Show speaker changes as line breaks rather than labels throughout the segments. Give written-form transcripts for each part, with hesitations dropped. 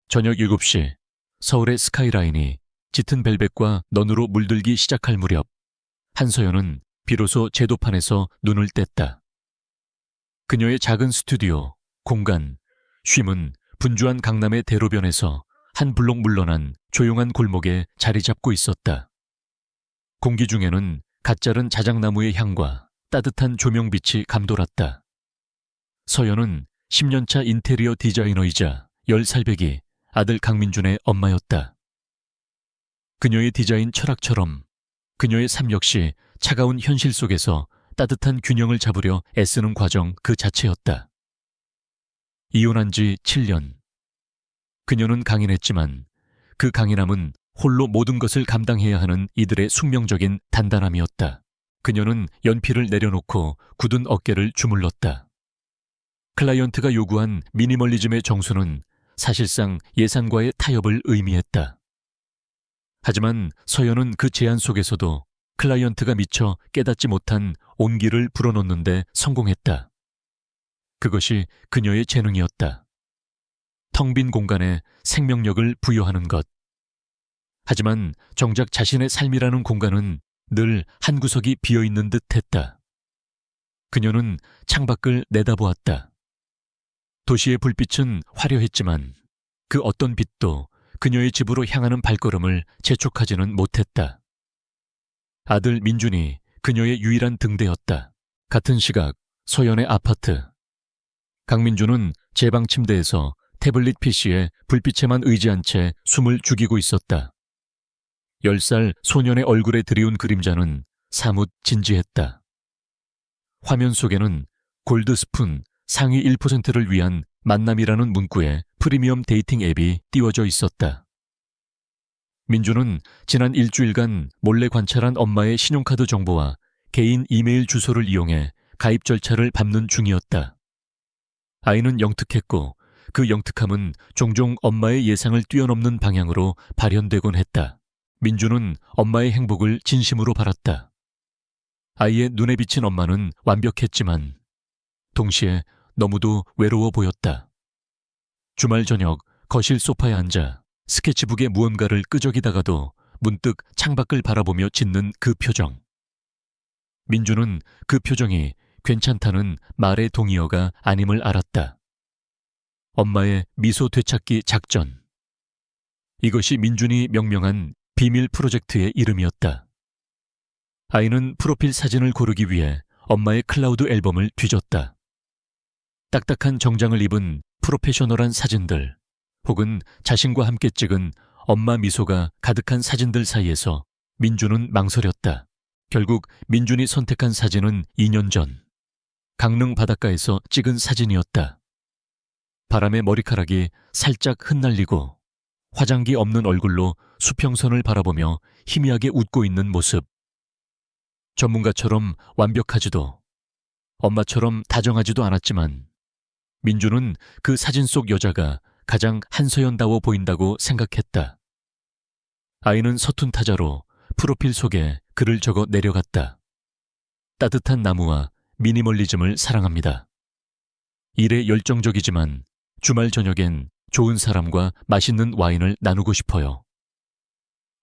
저녁 7시 서울의 스카이라인이 짙은 벨벳과 넌으로 물들기 시작할 무렵 한서연은 비로소 제도판에서 눈을 뗐다. 그녀의 작은 스튜디오, 공간, 쉼은 분주한 강남의 대로변에서 한 블록 물러난 조용한 골목에 자리 잡고 있었다. 공기 중에는 갓 자른 자작나무의 향과 따뜻한 조명빛이 감돌았다. 서연은 10년차 인테리어 디자이너이자 10살배기 아들 강민준의 엄마였다. 그녀의 디자인 철학처럼 그녀의 삶 역시 차가운 현실 속에서 따뜻한 균형을 잡으려 애쓰는 과정 그 자체였다. 이혼한 지 7년. 그녀는 강인했지만 그 강인함은 홀로 모든 것을 감당해야 하는 이들의 숙명적인 단단함이었다. 그녀는 연필을 내려놓고 굳은 어깨를 주물렀다. 클라이언트가 요구한 미니멀리즘의 정수는 사실상 예산과의 타협을 의미했다. 하지만 서연은 그 제안 속에서도 클라이언트가 미처 깨닫지 못한 온기를 불어넣는데 성공했다. 그것이 그녀의 재능이었다. 텅 빈 공간에 생명력을 부여하는 것. 하지만 정작 자신의 삶이라는 공간은 늘 한 구석이 비어있는 듯 했다. 그녀는 창밖을 내다보았다. 도시의 불빛은 화려했지만 그 어떤 빛도 그녀의 집으로 향하는 발걸음을 재촉하지는 못했다. 아들 민준이 그녀의 유일한 등대였다. 같은 시각 서연의 아파트. 강민준은 제 방 침대에서 태블릿 PC에 불빛에만 의지한 채 숨을 죽이고 있었다. 10살 소년의 얼굴에 드리운 그림자는 사뭇 진지했다. 화면 속에는 골드스푼 상위 1%를 위한 만남이라는 문구에 프리미엄 데이팅 앱이 띄워져 있었다. 민주는 지난 일주일간 몰래 관찰한 엄마의 신용카드 정보와 개인 이메일 주소를 이용해 가입 절차를 밟는 중이었다. 아이는 영특했고 그 영특함은 종종 엄마의 예상을 뛰어넘는 방향으로 발현되곤 했다. 민주는 엄마의 행복을 진심으로 바랐다. 아이의 눈에 비친 엄마는 완벽했지만 동시에 너무도 외로워 보였다. 주말 저녁 거실 소파에 앉아 스케치북에 무언가를 끄적이다가도 문득 창밖을 바라보며 짓는 그 표정. 민주는 그 표정이 괜찮다는 말의 동의어가 아님을 알았다. 엄마의 미소 되찾기 작전. 이것이 민준이 명명한 비밀 프로젝트의 이름이었다. 아이는 프로필 사진을 고르기 위해 엄마의 클라우드 앨범을 뒤졌다. 딱딱한 정장을 입은 프로페셔널한 사진들, 혹은 자신과 함께 찍은 엄마 미소가 가득한 사진들 사이에서 민준은 망설였다. 결국 민준이 선택한 사진은 2년 전 강릉 바닷가에서 찍은 사진이었다. 바람에 머리카락이 살짝 흩날리고 화장기 없는 얼굴로 수평선을 바라보며 희미하게 웃고 있는 모습. 전문가처럼 완벽하지도 엄마처럼 다정하지도 않았지만 민주는 그 사진 속 여자가 가장 한서연다워 보인다고 생각했다. 아이는 서툰 타자로 프로필 속에 글을 적어 내려갔다. 따뜻한 나무와 미니멀리즘을 사랑합니다. 일에 열정적이지만 주말 저녁엔 좋은 사람과 맛있는 와인을 나누고 싶어요.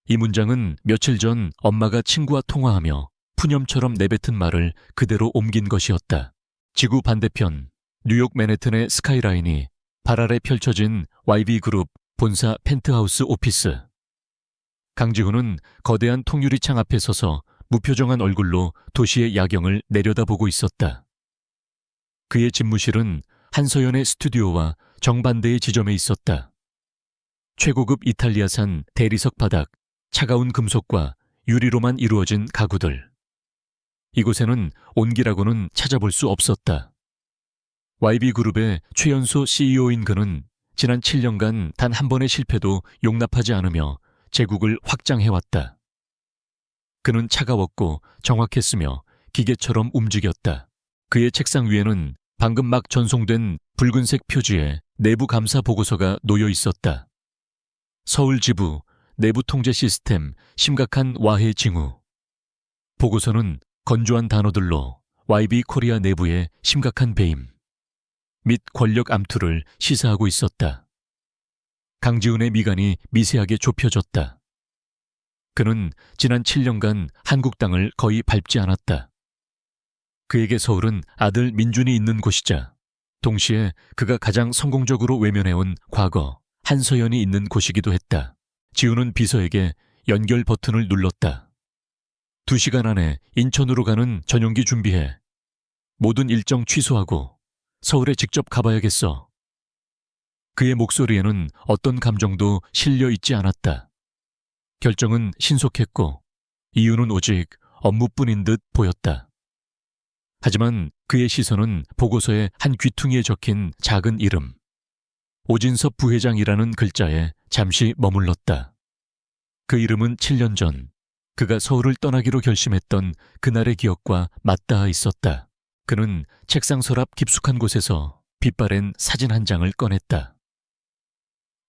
이 문장은 며칠 전 엄마가 친구와 통화하며 푸념처럼 내뱉은 말을 그대로 옮긴 것이었다. 지구 반대편 뉴욕 맨해튼의 스카이라인이 발 아래 펼쳐진 YB그룹 본사 펜트하우스 오피스. 강지훈은 거대한 통유리창 앞에 서서 무표정한 얼굴로 도시의 야경을 내려다보고 있었다. 그의 집무실은 한서연의 스튜디오와 정반대의 지점에 있었다. 최고급 이탈리아산 대리석 바닥, 차가운 금속과 유리로만 이루어진 가구들. 이곳에는 온기라고는 찾아볼 수 없었다. YB그룹의 최연소 CEO인 그는 지난 7년간 단 한 번의 실패도 용납하지 않으며 제국을 확장해왔다. 그는 차가웠고 정확했으며 기계처럼 움직였다. 그의 책상 위에는 방금 막 전송된 붉은색 표지에 내부 감사 보고서가 놓여 있었다. 서울 지부, 내부 통제 시스템, 심각한 와해 징후. 보고서는 건조한 단어들로 YB 코리아 내부의 심각한 배임 및 권력 암투를 시사하고 있었다. 강지훈의 미간이 미세하게 좁혀졌다. 그는 지난 7년간 한국 땅을 거의 밟지 않았다. 그에게 서울은 아들 민준이 있는 곳이자 동시에 그가 가장 성공적으로 외면해온 과거 한서연이 있는 곳이기도 했다. 지훈은 비서에게 연결 버튼을 눌렀다. 2시간 안에 인천으로 가는 전용기 준비해. 모든 일정 취소하고 서울에 직접 가봐야겠어. 그의 목소리에는 어떤 감정도 실려 있지 않았다. 결정은 신속했고 이유는 오직 업무뿐인 듯 보였다. 하지만 그의 시선은 보고서의 한 귀퉁이에 적힌 작은 이름, 오진섭 부회장이라는 글자에 잠시 머물렀다. 그 이름은 7년 전 그가 서울을 떠나기로 결심했던 그날의 기억과 맞닿아 있었다. 그는 책상 서랍 깊숙한 곳에서 빛바랜 사진 한 장을 꺼냈다.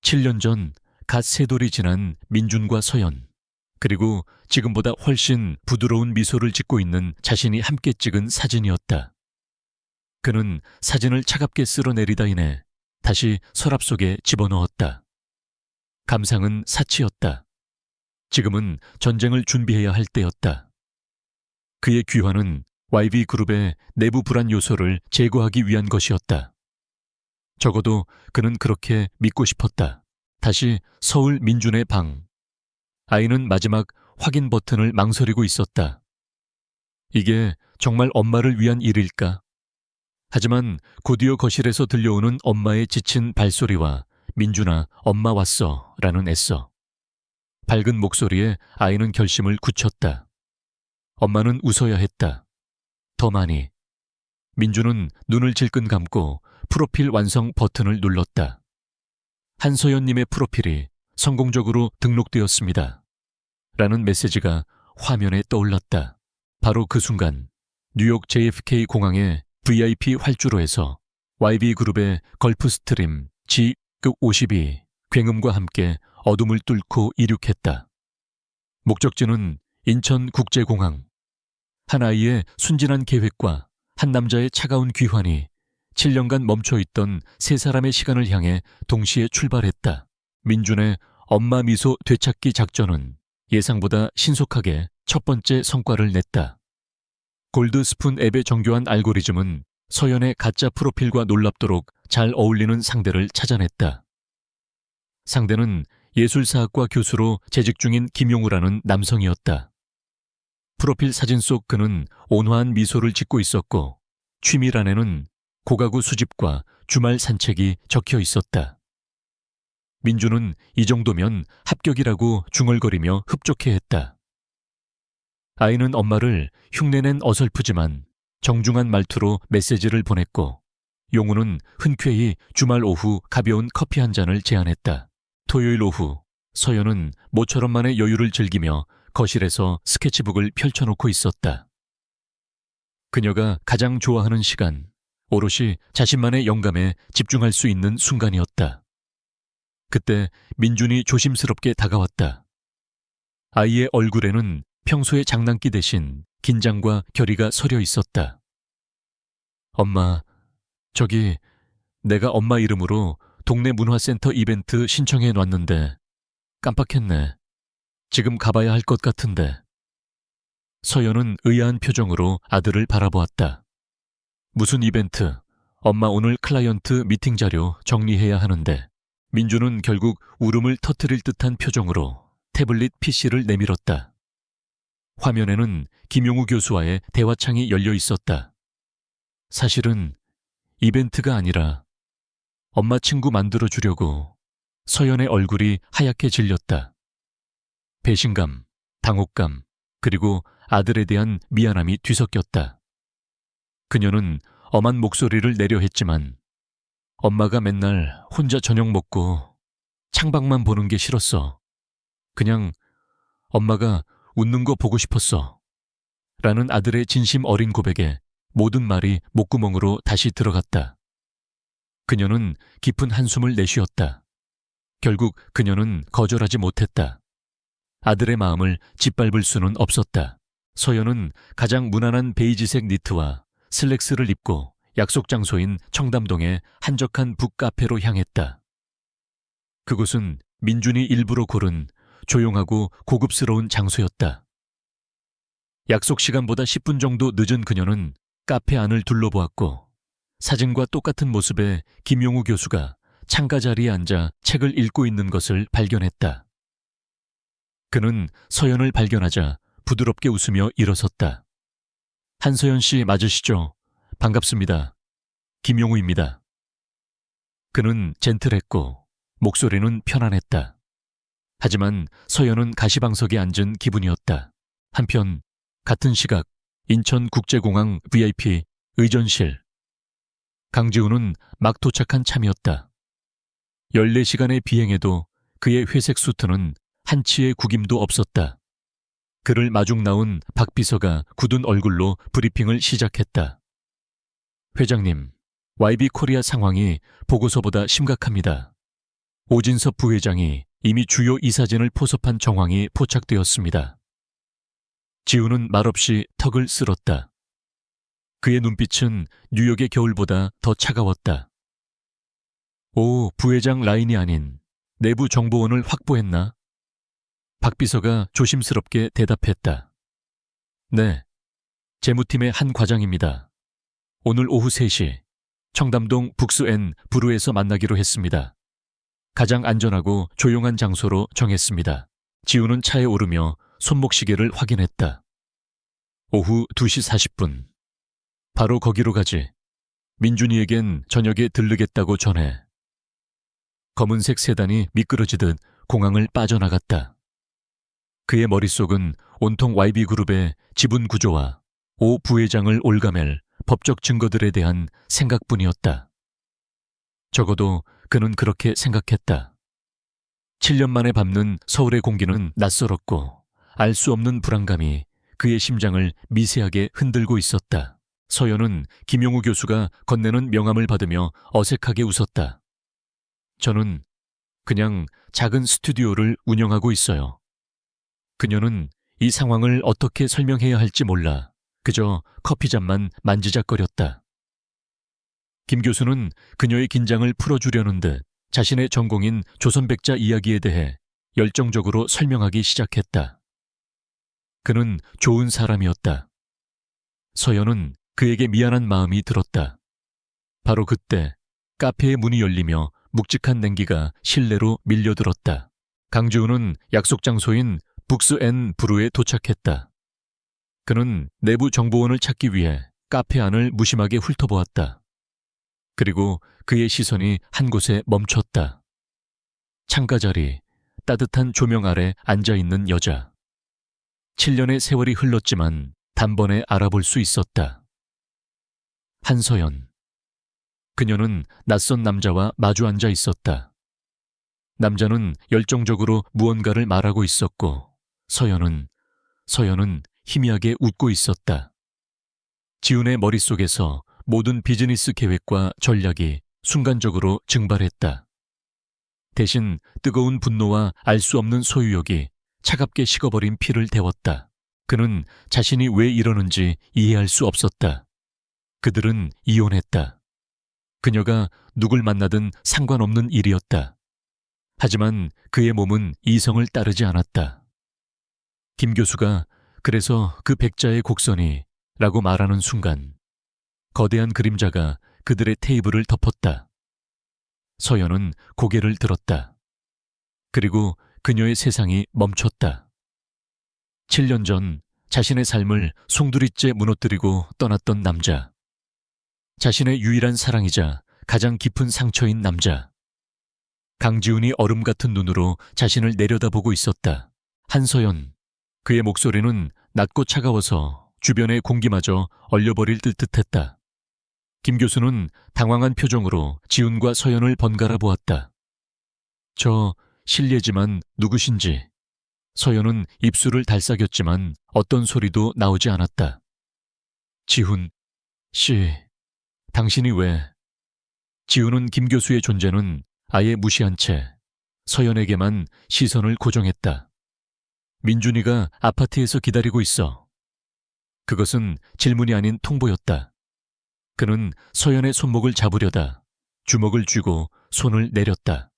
7년 전 갓 세 돌이 지난 민준과 서연, 그리고 지금보다 훨씬 부드러운 미소를 짓고 있는 자신이 함께 찍은 사진이었다. 그는 사진을 차갑게 쓸어내리다 이내 다시 서랍 속에 집어넣었다. 감상은 사치였다. 지금은 전쟁을 준비해야 할 때였다. 그의 귀환은 YB그룹의 내부 불안 요소를 제거하기 위한 것이었다. 적어도 그는 그렇게 믿고 싶었다. 다시 서울 민준의 방. 아이는 마지막 확인 버튼을 망설이고 있었다. 이게 정말 엄마를 위한 일일까? 하지만 곧이어 거실에서 들려오는 엄마의 지친 발소리와 민준아, 엄마 왔어 라는 애써. 밝은 목소리에 아이는 결심을 굳혔다. 엄마는 웃어야 했다. 더 많이. 민준은 눈을 질끈 감고 프로필 완성 버튼을 눌렀다. 한서연님의 프로필이 성공적으로 등록되었습니다. 라는 메시지가 화면에 떠올랐다. 바로 그 순간 뉴욕 JFK 공항의 VIP 활주로에서 YB그룹의 걸프스트림 G급 52 굉음과 함께 어둠을 뚫고 이륙했다. 목적지는 인천국제공항. 한 아이의 순진한 계획과 한 남자의 차가운 귀환이 7년간 멈춰있던 세 사람의 시간을 향해 동시에 출발했다. 민준의 엄마 미소 되찾기 작전은 예상보다 신속하게 첫 번째 성과를 냈다. 골드스푼 앱의 정교한 알고리즘은 서연의 가짜 프로필과 놀랍도록 잘 어울리는 상대를 찾아냈다. 상대는 예술사학과 교수로 재직 중인 김용우라는 남성이었다. 프로필 사진 속 그는 온화한 미소를 짓고 있었고 취미란에는 고가구 수집과 주말 산책이 적혀 있었다. 민준은 이 정도면 합격이라고 중얼거리며 흡족해했다. 아이는 엄마를 흉내낸 어설프지만 정중한 말투로 메시지를 보냈고 용우는 흔쾌히 주말 오후 가벼운 커피 한 잔을 제안했다. 토요일 오후 서연은 모처럼만의 여유를 즐기며 거실에서 스케치북을 펼쳐놓고 있었다. 그녀가 가장 좋아하는 시간, 오롯이 자신만의 영감에 집중할 수 있는 순간이었다. 그때 민준이 조심스럽게 다가왔다. 아이의 얼굴에는 평소의 장난기 대신 긴장과 결의가 서려 있었다. 엄마, 저기 내가 엄마 이름으로 동네 문화센터 이벤트 신청해 놨는데 깜빡했네. 지금 가봐야 할 것 같은데. 서연은 의아한 표정으로 아들을 바라보았다. 무슨 이벤트? 엄마 오늘 클라이언트 미팅 자료 정리해야 하는데. 민준은 결국 울음을 터뜨릴 듯한 표정으로 태블릿 PC를 내밀었다. 화면에는 김용우 교수와의 대화창이 열려 있었다. 사실은 이벤트가 아니라 엄마 친구 만들어주려고. 서연의 얼굴이 하얗게 질렸다. 배신감, 당혹감, 그리고 아들에 대한 미안함이 뒤섞였다. 그녀는 엄한 목소리를 내려 했지만 엄마가 맨날 혼자 저녁 먹고 창밖만 보는 게 싫었어. 그냥 엄마가 웃는 거 보고 싶었어. 라는 아들의 진심 어린 고백에 모든 말이 목구멍으로 다시 들어갔다. 그녀는 깊은 한숨을 내쉬었다. 결국 그녀는 거절하지 못했다. 아들의 마음을 짓밟을 수는 없었다. 서연은 가장 무난한 베이지색 니트와 슬랙스를 입고 약속 장소인 청담동의 한적한 북카페로 향했다. 그곳은 민준이 일부러 고른 조용하고 고급스러운 장소였다. 약속 시간보다 10분 정도 늦은 그녀는 카페 안을 둘러보았고 사진과 똑같은 모습의 김용우 교수가 창가 자리에 앉아 책을 읽고 있는 것을 발견했다. 그는 서연을 발견하자 부드럽게 웃으며 일어섰다. 한서연 씨 맞으시죠? 반갑습니다. 김용우입니다. 그는 젠틀했고 목소리는 편안했다. 하지만 서연은 가시방석에 앉은 기분이었다. 한편 같은 시각 인천국제공항 VIP 의전실. 강지우는 막 도착한 참이었다. 14시간의 비행에도 그의 회색 수트는 한치의 구김도 없었다. 그를 마중 나온 박 비서가 굳은 얼굴로 브리핑을 시작했다. 회장님, YB 코리아 상황이 보고서보다 심각합니다. 오진섭 부회장이 이미 주요 이사진을 포섭한 정황이 포착되었습니다. 지우는 말없이 턱을 쓸었다. 그의 눈빛은 뉴욕의 겨울보다 더 차가웠다. 오, 부회장 라인이 아닌 내부 정보원을 확보했나? 박 비서가 조심스럽게 대답했다. 네, 재무팀의 한 과장입니다. 오늘 오후 3시 청담동 북수 N 부루에서 만나기로 했습니다. 가장 안전하고 조용한 장소로 정했습니다. 지우는 차에 오르며 손목시계를 확인했다. 오후 2시 40분. 바로 거기로 가지. 민준이에겐 저녁에 들르겠다고 전해. 검은색 세단이 미끄러지듯 공항을 빠져나갔다. 그의 머릿속은 온통 YB그룹의 지분 구조와 오 부회장을 올가맬 법적 증거들에 대한 생각뿐이었다. 적어도 그는 그렇게 생각했다. 7년 만에 밟는 서울의 공기는 낯설었고 알 수 없는 불안감이 그의 심장을 미세하게 흔들고 있었다. 서연은 김용우 교수가 건네는 명함을 받으며 어색하게 웃었다. 저는 그냥 작은 스튜디오를 운영하고 있어요. 그녀는 이 상황을 어떻게 설명해야 할지 몰라 그저 커피잔만 만지작거렸다. 김 교수는 그녀의 긴장을 풀어주려는 듯 자신의 전공인 조선백자 이야기에 대해 열정적으로 설명하기 시작했다. 그는 좋은 사람이었다. 서연은 그에게 미안한 마음이 들었다. 바로 그때 카페의 문이 열리며 묵직한 냉기가 실내로 밀려들었다. 강지우는 약속 장소인 북스 N 부루에 도착했다. 그는 내부 정보원을 찾기 위해 카페 안을 무심하게 훑어보았다. 그리고 그의 시선이 한 곳에 멈췄다. 창가 자리, 따뜻한 조명 아래 앉아있는 여자. 7년의 세월이 흘렀지만 단번에 알아볼 수 있었다. 한서연. 그녀는 낯선 남자와 마주 앉아 있었다. 남자는 열정적으로 무언가를 말하고 있었고 서연은 희미하게 웃고 있었다. 지훈의 머릿속에서 모든 비즈니스 계획과 전략이 순간적으로 증발했다. 대신 뜨거운 분노와 알 수 없는 소유욕이 차갑게 식어버린 피를 데웠다. 그는 자신이 왜 이러는지 이해할 수 없었다. 그들은 이혼했다. 그녀가 누굴 만나든 상관없는 일이었다. 하지만 그의 몸은 이성을 따르지 않았다. 김 교수가 그래서 그 백자의 곡선이 라고 말하는 순간 거대한 그림자가 그들의 테이블을 덮었다. 서연은 고개를 들었다. 그리고 그녀의 세상이 멈췄다. 7년 전 자신의 삶을 송두리째 무너뜨리고 떠났던 남자. 자신의 유일한 사랑이자 가장 깊은 상처인 남자. 강지훈이 얼음 같은 눈으로 자신을 내려다보고 있었다. 한서연. 그의 목소리는 낮고 차가워서 주변의 공기마저 얼려버릴 듯했다. 김 교수는 당황한 표정으로 지훈과 서연을 번갈아 보았다. 저 실례지만 누구신지. 서연은 입술을 달싹였지만 어떤 소리도 나오지 않았다. 지훈 씨, 당신이 왜? 지훈은 김 교수의 존재는 아예 무시한 채 서연에게만 시선을 고정했다. 민준이가 아파트에서 기다리고 있어. 그것은 질문이 아닌 통보였다. 그는 서연의 손목을 잡으려다 주먹을 쥐고 손을 내렸다.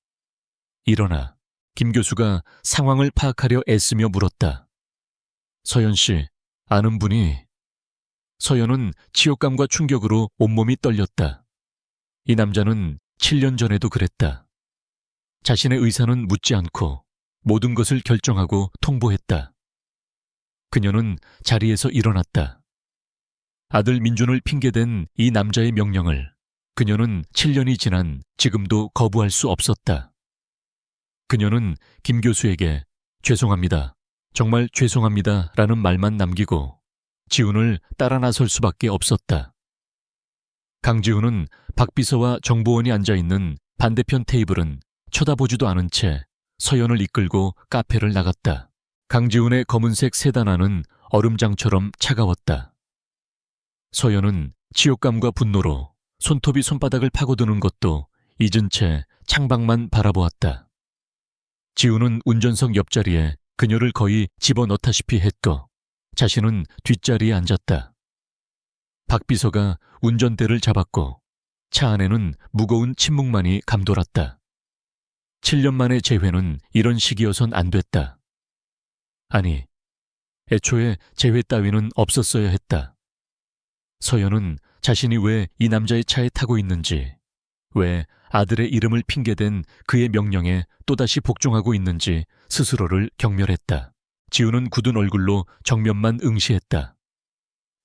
일어나 김 교수가 상황을 파악하려 애쓰며 물었다. 서연 씨, 아는 분이... 서연은 치욕감과 충격으로 온몸이 떨렸다. 이 남자는 7년 전에도 그랬다. 자신의 의사는 묻지 않고 모든 것을 결정하고 통보했다. 그녀는 자리에서 일어났다. 아들 민준을 핑계댄 이 남자의 명령을 그녀는 7년이 지난 지금도 거부할 수 없었다. 그녀는 김 교수에게 죄송합니다. 정말 죄송합니다. 라는 말만 남기고 지훈을 따라 나설 수밖에 없었다. 강지훈은 박 비서와 정보원이 앉아있는 반대편 테이블은 쳐다보지도 않은 채 서연을 이끌고 카페를 나갔다. 강지훈의 검은색 세단화는 얼음장처럼 차가웠다. 서연은 치욕감과 분노로 손톱이 손바닥을 파고드는 것도 잊은 채 창밖만 바라보았다. 지훈은 운전석 옆자리에 그녀를 거의 집어넣다시피 했고 자신은 뒷자리에 앉았다. 박 비서가 운전대를 잡았고 차 안에는 무거운 침묵만이 감돌았다. 7년 만의 재회는 이런 식이어선 안 됐다. 아니, 애초에 재회 따위는 없었어야 했다. 서연은 자신이 왜 이 남자의 차에 타고 있는지, 왜 아들의 이름을 핑계댄 그의 명령에 또다시 복종하고 있는지 스스로를 경멸했다. 지우는 굳은 얼굴로 정면만 응시했다.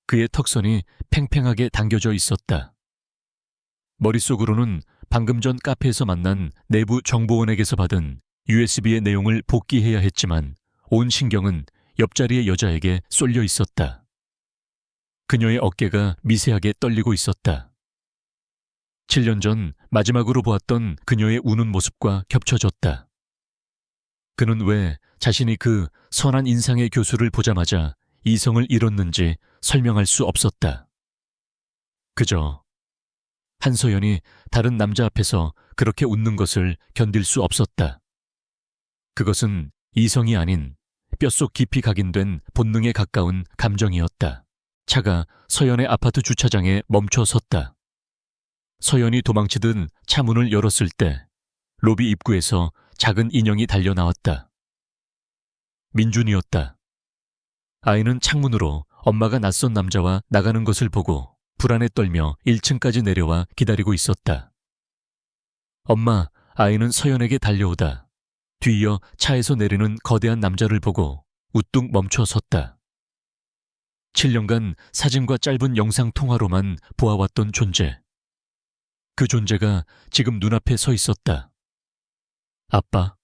그의 턱선이 팽팽하게 당겨져 있었다. 머릿속으로는 방금 전 카페에서 만난 내부 정보원에게서 받은 USB의 내용을 복기해야 했지만 온 신경은 옆자리의 여자에게 쏠려 있었다. 그녀의 어깨가 미세하게 떨리고 있었다. 7년 전 마지막으로 보았던 그녀의 우는 모습과 겹쳐졌다. 그는 왜 자신이 그 선한 인상의 교수를 보자마자 이성을 잃었는지 설명할 수 없었다. 그저 한서연이 다른 남자 앞에서 그렇게 웃는 것을 견딜 수 없었다. 그것은 이성이 아닌 뼛속 깊이 각인된 본능에 가까운 감정이었다. 차가 서연의 아파트 주차장에 멈춰 섰다. 서연이 도망치듯 차 문을 열었을 때 로비 입구에서 작은 인형이 달려 나왔다. 민준이었다. 아이는 창문으로 엄마가 낯선 남자와 나가는 것을 보고 불안에 떨며 1층까지 내려와 기다리고 있었다. 엄마, 아이는 서연에게 달려오다 뒤이어 차에서 내리는 거대한 남자를 보고 우뚝 멈춰 섰다. 7년간 사진과 짧은 영상 통화로만 보아왔던 존재. 그 존재가 지금 눈앞에 서 있었다. 아빠.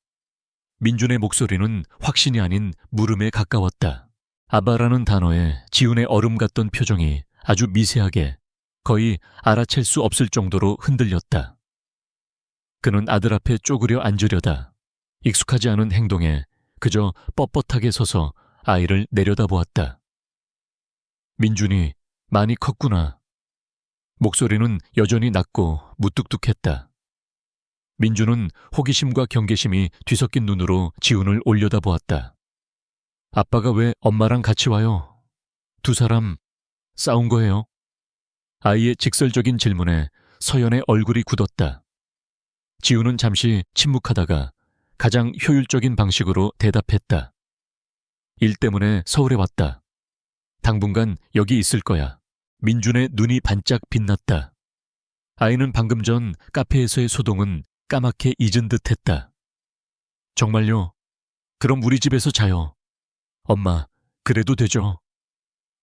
민준의 목소리는 확신이 아닌 물음에 가까웠다. 아빠라는 단어에 지훈의 얼음 같던 표정이 아주 미세하게 거의 알아챌 수 없을 정도로 흔들렸다. 그는 아들 앞에 쪼그려 앉으려다 익숙하지 않은 행동에 그저 뻣뻣하게 서서 아이를 내려다보았다. 민준이 많이 컸구나. 목소리는 여전히 낮고 무뚝뚝했다. 민준은 호기심과 경계심이 뒤섞인 눈으로 지훈을 올려다보았다. 아빠가 왜 엄마랑 같이 와요? 두 사람 싸운 거예요? 아이의 직설적인 질문에 서연의 얼굴이 굳었다. 지훈은 잠시 침묵하다가 가장 효율적인 방식으로 대답했다. 일 때문에 서울에 왔다. 당분간 여기 있을 거야. 민준의 눈이 반짝 빛났다. 아이는 방금 전 카페에서의 소동은 까맣게 잊은 듯했다. 정말요? 그럼 우리 집에서 자요. 엄마, 그래도 되죠?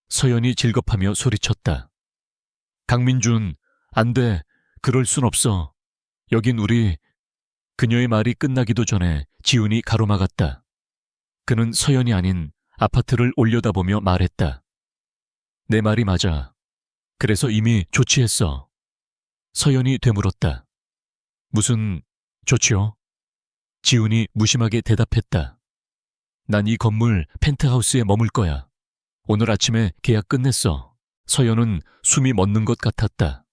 서연이 질겁하며 소리쳤다. 강민준, 안 돼. 그럴 순 없어. 여긴 우리... 그녀의 말이 끝나기도 전에 지훈이 가로막았다. 그는 서연이 아닌 아파트를 올려다보며 말했다. 내 말이 맞아. 그래서 이미 조치했어. 서연이 되물었다. 무슨 조치요? 지훈이 무심하게 대답했다. 난 이 건물 펜트하우스에 머물 거야. 오늘 아침에 계약 끝냈어. 서연은 숨이 멎는 것 같았다.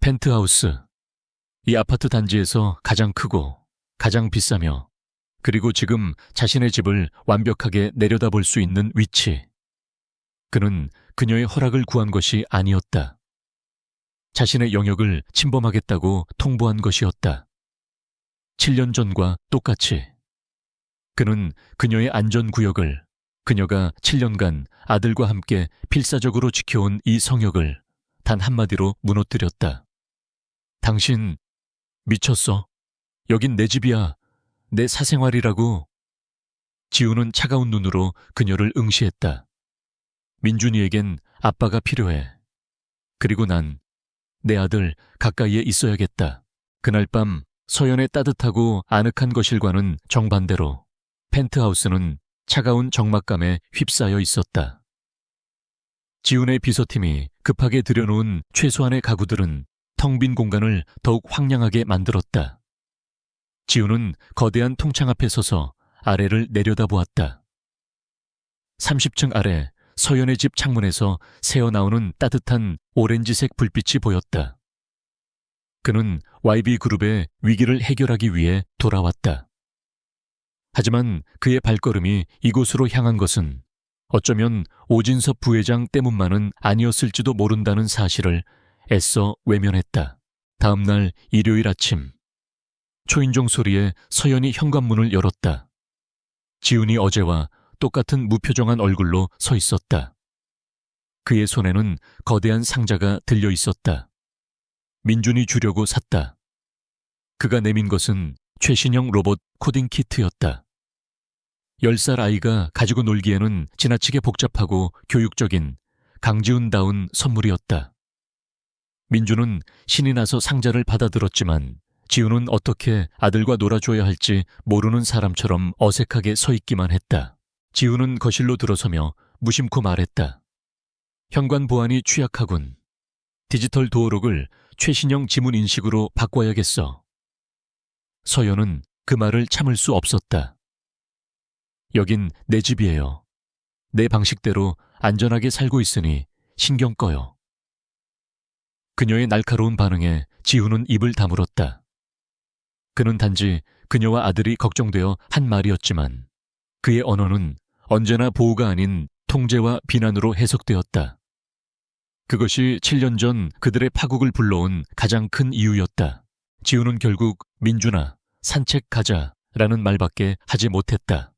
펜트하우스. 이 아파트 단지에서 가장 크고 가장 비싸며 그리고 지금 자신의 집을 완벽하게 내려다볼 수 있는 위치. 그는 그녀의 허락을 구한 것이 아니었다. 자신의 영역을 침범하겠다고 통보한 것이었다. 7년 전과 똑같이. 그는 그녀의 안전구역을, 그녀가 7년간 아들과 함께 필사적으로 지켜온 이 성역을 단 한마디로 무너뜨렸다. 당신 미쳤어. 여긴 내 집이야. 내 사생활이라고. 지우는 차가운 눈으로 그녀를 응시했다. 민준이에겐 아빠가 필요해. 그리고 난 내 아들 가까이에 있어야겠다. 그날 밤 서연의 따뜻하고 아늑한 거실과는 정반대로 펜트하우스는 차가운 적막감에 휩싸여 있었다. 지훈의 비서팀이 급하게 들여놓은 최소한의 가구들은 텅 빈 공간을 더욱 황량하게 만들었다. 지훈은 거대한 통창 앞에 서서 아래를 내려다보았다. 30층 아래 서연의 집 창문에서 새어나오는 따뜻한 오렌지색 불빛이 보였다. 그는 YB그룹의 위기를 해결하기 위해 돌아왔다. 하지만 그의 발걸음이 이곳으로 향한 것은 어쩌면 오진섭 부회장 때문만은 아니었을지도 모른다는 사실을 애써 외면했다. 다음 날 일요일 아침, 초인종 소리에 서연이 현관문을 열었다. 지훈이 어제와 똑같은 무표정한 얼굴로 서 있었다. 그의 손에는 거대한 상자가 들려 있었다. 민준이 주려고 샀다. 그가 내민 것은 최신형 로봇 코딩 키트였다. 10살 아이가 가지고 놀기에는 지나치게 복잡하고 교육적인 강지훈다운 선물이었다. 민준은 신이 나서 상자를 받아들었지만 지훈은 어떻게 아들과 놀아줘야 할지 모르는 사람처럼 어색하게 서 있기만 했다. 지훈은 거실로 들어서며 무심코 말했다. 현관 보안이 취약하군. 디지털 도어록을 최신형 지문 인식으로 바꿔야겠어. 서연은 그 말을 참을 수 없었다. 여긴 내 집이에요. 내 방식대로 안전하게 살고 있으니 신경 꺼요. 그녀의 날카로운 반응에 지훈은 입을 다물었다. 그는 단지 그녀와 아들이 걱정되어 한 말이었지만 그의 언어는 언제나 보호가 아닌 통제와 비난으로 해석되었다. 그것이 7년 전 그들의 파국을 불러온 가장 큰 이유였다. 지훈은 결국 민준아, 산책 가자라는 말밖에 하지 못했다.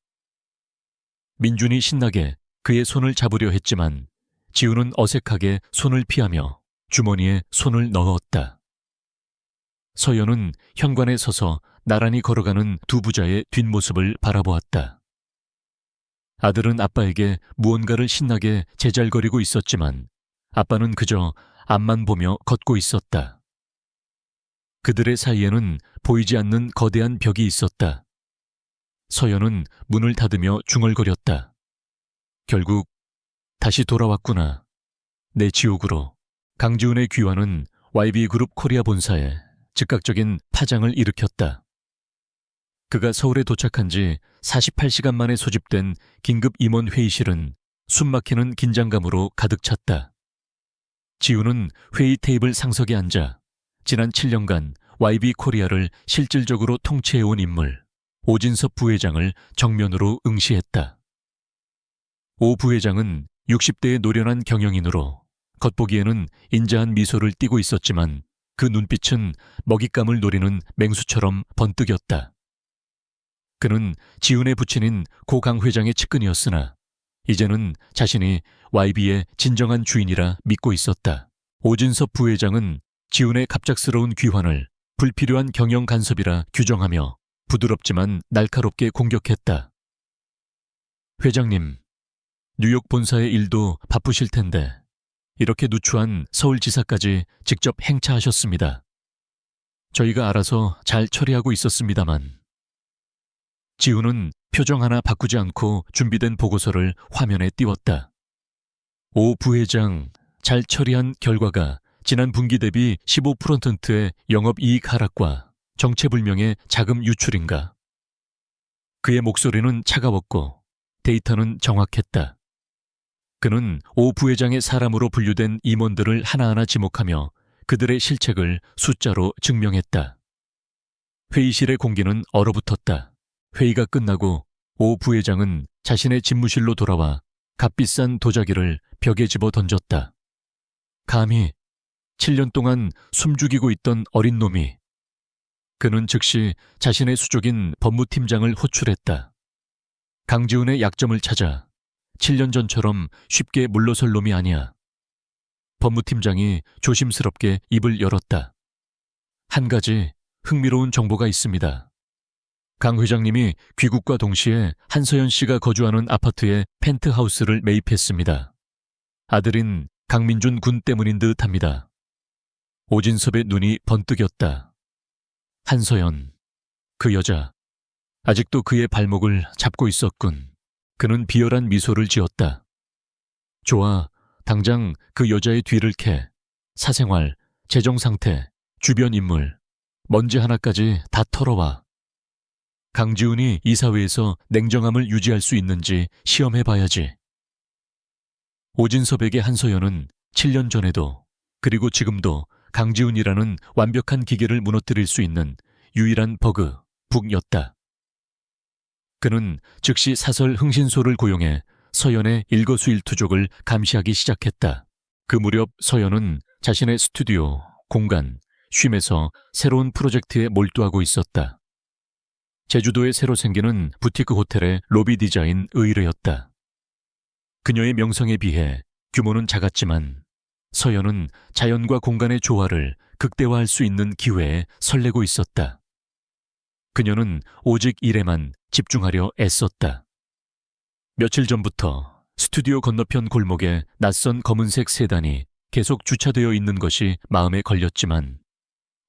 민준이 신나게 그의 손을 잡으려 했지만 지훈은 어색하게 손을 피하며 주머니에 손을 넣었다. 서연은 현관에 서서 나란히 걸어가는 두 부자의 뒷모습을 바라보았다. 아들은 아빠에게 무언가를 신나게 제잘거리고 있었지만 아빠는 그저 앞만 보며 걷고 있었다. 그들의 사이에는 보이지 않는 거대한 벽이 있었다. 서연은 문을 닫으며 중얼거렸다. 결국 다시 돌아왔구나. 내 지옥으로. 강지훈의 귀환은 YB그룹 코리아 본사에 즉각적인 파장을 일으켰다. 그가 서울에 도착한 지 48시간 만에 소집된 긴급 임원 회의실은 숨막히는 긴장감으로 가득 찼다. 지훈은 회의 테이블 상석에 앉아 지난 7년간 YB 코리아를 실질적으로 통치해온 인물 오진섭 부회장을 정면으로 응시했다. 오 부회장은 60대의 노련한 경영인으로 겉보기에는 인자한 미소를 띠고 있었지만 그 눈빛은 먹잇감을 노리는 맹수처럼 번뜩였다. 그는 지훈의 부친인 고 강 회장의 측근이었으나 이제는 자신이 YB의 진정한 주인이라 믿고 있었다. 오진섭 부회장은 지훈의 갑작스러운 귀환을 불필요한 경영 간섭이라 규정하며 부드럽지만 날카롭게 공격했다. 회장님, 뉴욕 본사의 일도 바쁘실 텐데 이렇게 누추한 서울지사까지 직접 행차하셨습니다. 저희가 알아서 잘 처리하고 있었습니다만. 지훈은 표정 하나 바꾸지 않고 준비된 보고서를 화면에 띄웠다. 오 부회장, 잘 처리한 결과가 지난 분기 대비 15%의 영업이익 하락과 정체불명의 자금 유출인가. 그의 목소리는 차가웠고 데이터는 정확했다. 그는 오 부회장의 사람으로 분류된 임원들을 하나하나 지목하며 그들의 실책을 숫자로 증명했다. 회의실의 공기는 얼어붙었다. 회의가 끝나고 오 부회장은 자신의 집무실로 돌아와 값비싼 도자기를 벽에 집어 던졌다. 감히 7년 동안 숨죽이고 있던 어린 놈이 그는 즉시 자신의 수족인 법무팀장을 호출했다. 강지훈의 약점을 찾아 7년 전처럼 쉽게 물러설 놈이 아니야. 법무팀장이 조심스럽게 입을 열었다. 한 가지 흥미로운 정보가 있습니다. 강 회장님이 귀국과 동시에 한서연 씨가 거주하는 아파트에 펜트하우스를 매입했습니다. 아들인 강민준 군 때문인 듯 합니다. 오진섭의 눈이 번뜩였다. 한서연, 그 여자, 아직도 그의 발목을 잡고 있었군. 그는 비열한 미소를 지었다. 좋아, 당장 그 여자의 뒤를 캐. 사생활, 재정상태, 주변 인물, 먼지 하나까지 다 털어와. 강지훈이 이사회에서 냉정함을 유지할 수 있는지 시험해봐야지. 오진섭에게 한서연은 7년 전에도 그리고 지금도 강지훈이라는 완벽한 기계를 무너뜨릴 수 있는 유일한 버그, 북였다. 그는 즉시 사설 흥신소를 고용해 서연의 일거수일투족을 감시하기 시작했다. 그 무렵 서연은 자신의 스튜디오, 공간, 쉼에서 새로운 프로젝트에 몰두하고 있었다. 제주도에 새로 생기는 부티크 호텔의 로비 디자인 의뢰였다. 그녀의 명성에 비해 규모는 작았지만 서연은 자연과 공간의 조화를 극대화할 수 있는 기회에 설레고 있었다. 그녀는 오직 일에만 집중하려 애썼다. 며칠 전부터 스튜디오 건너편 골목에 낯선 검은색 세단이 계속 주차되어 있는 것이 마음에 걸렸지만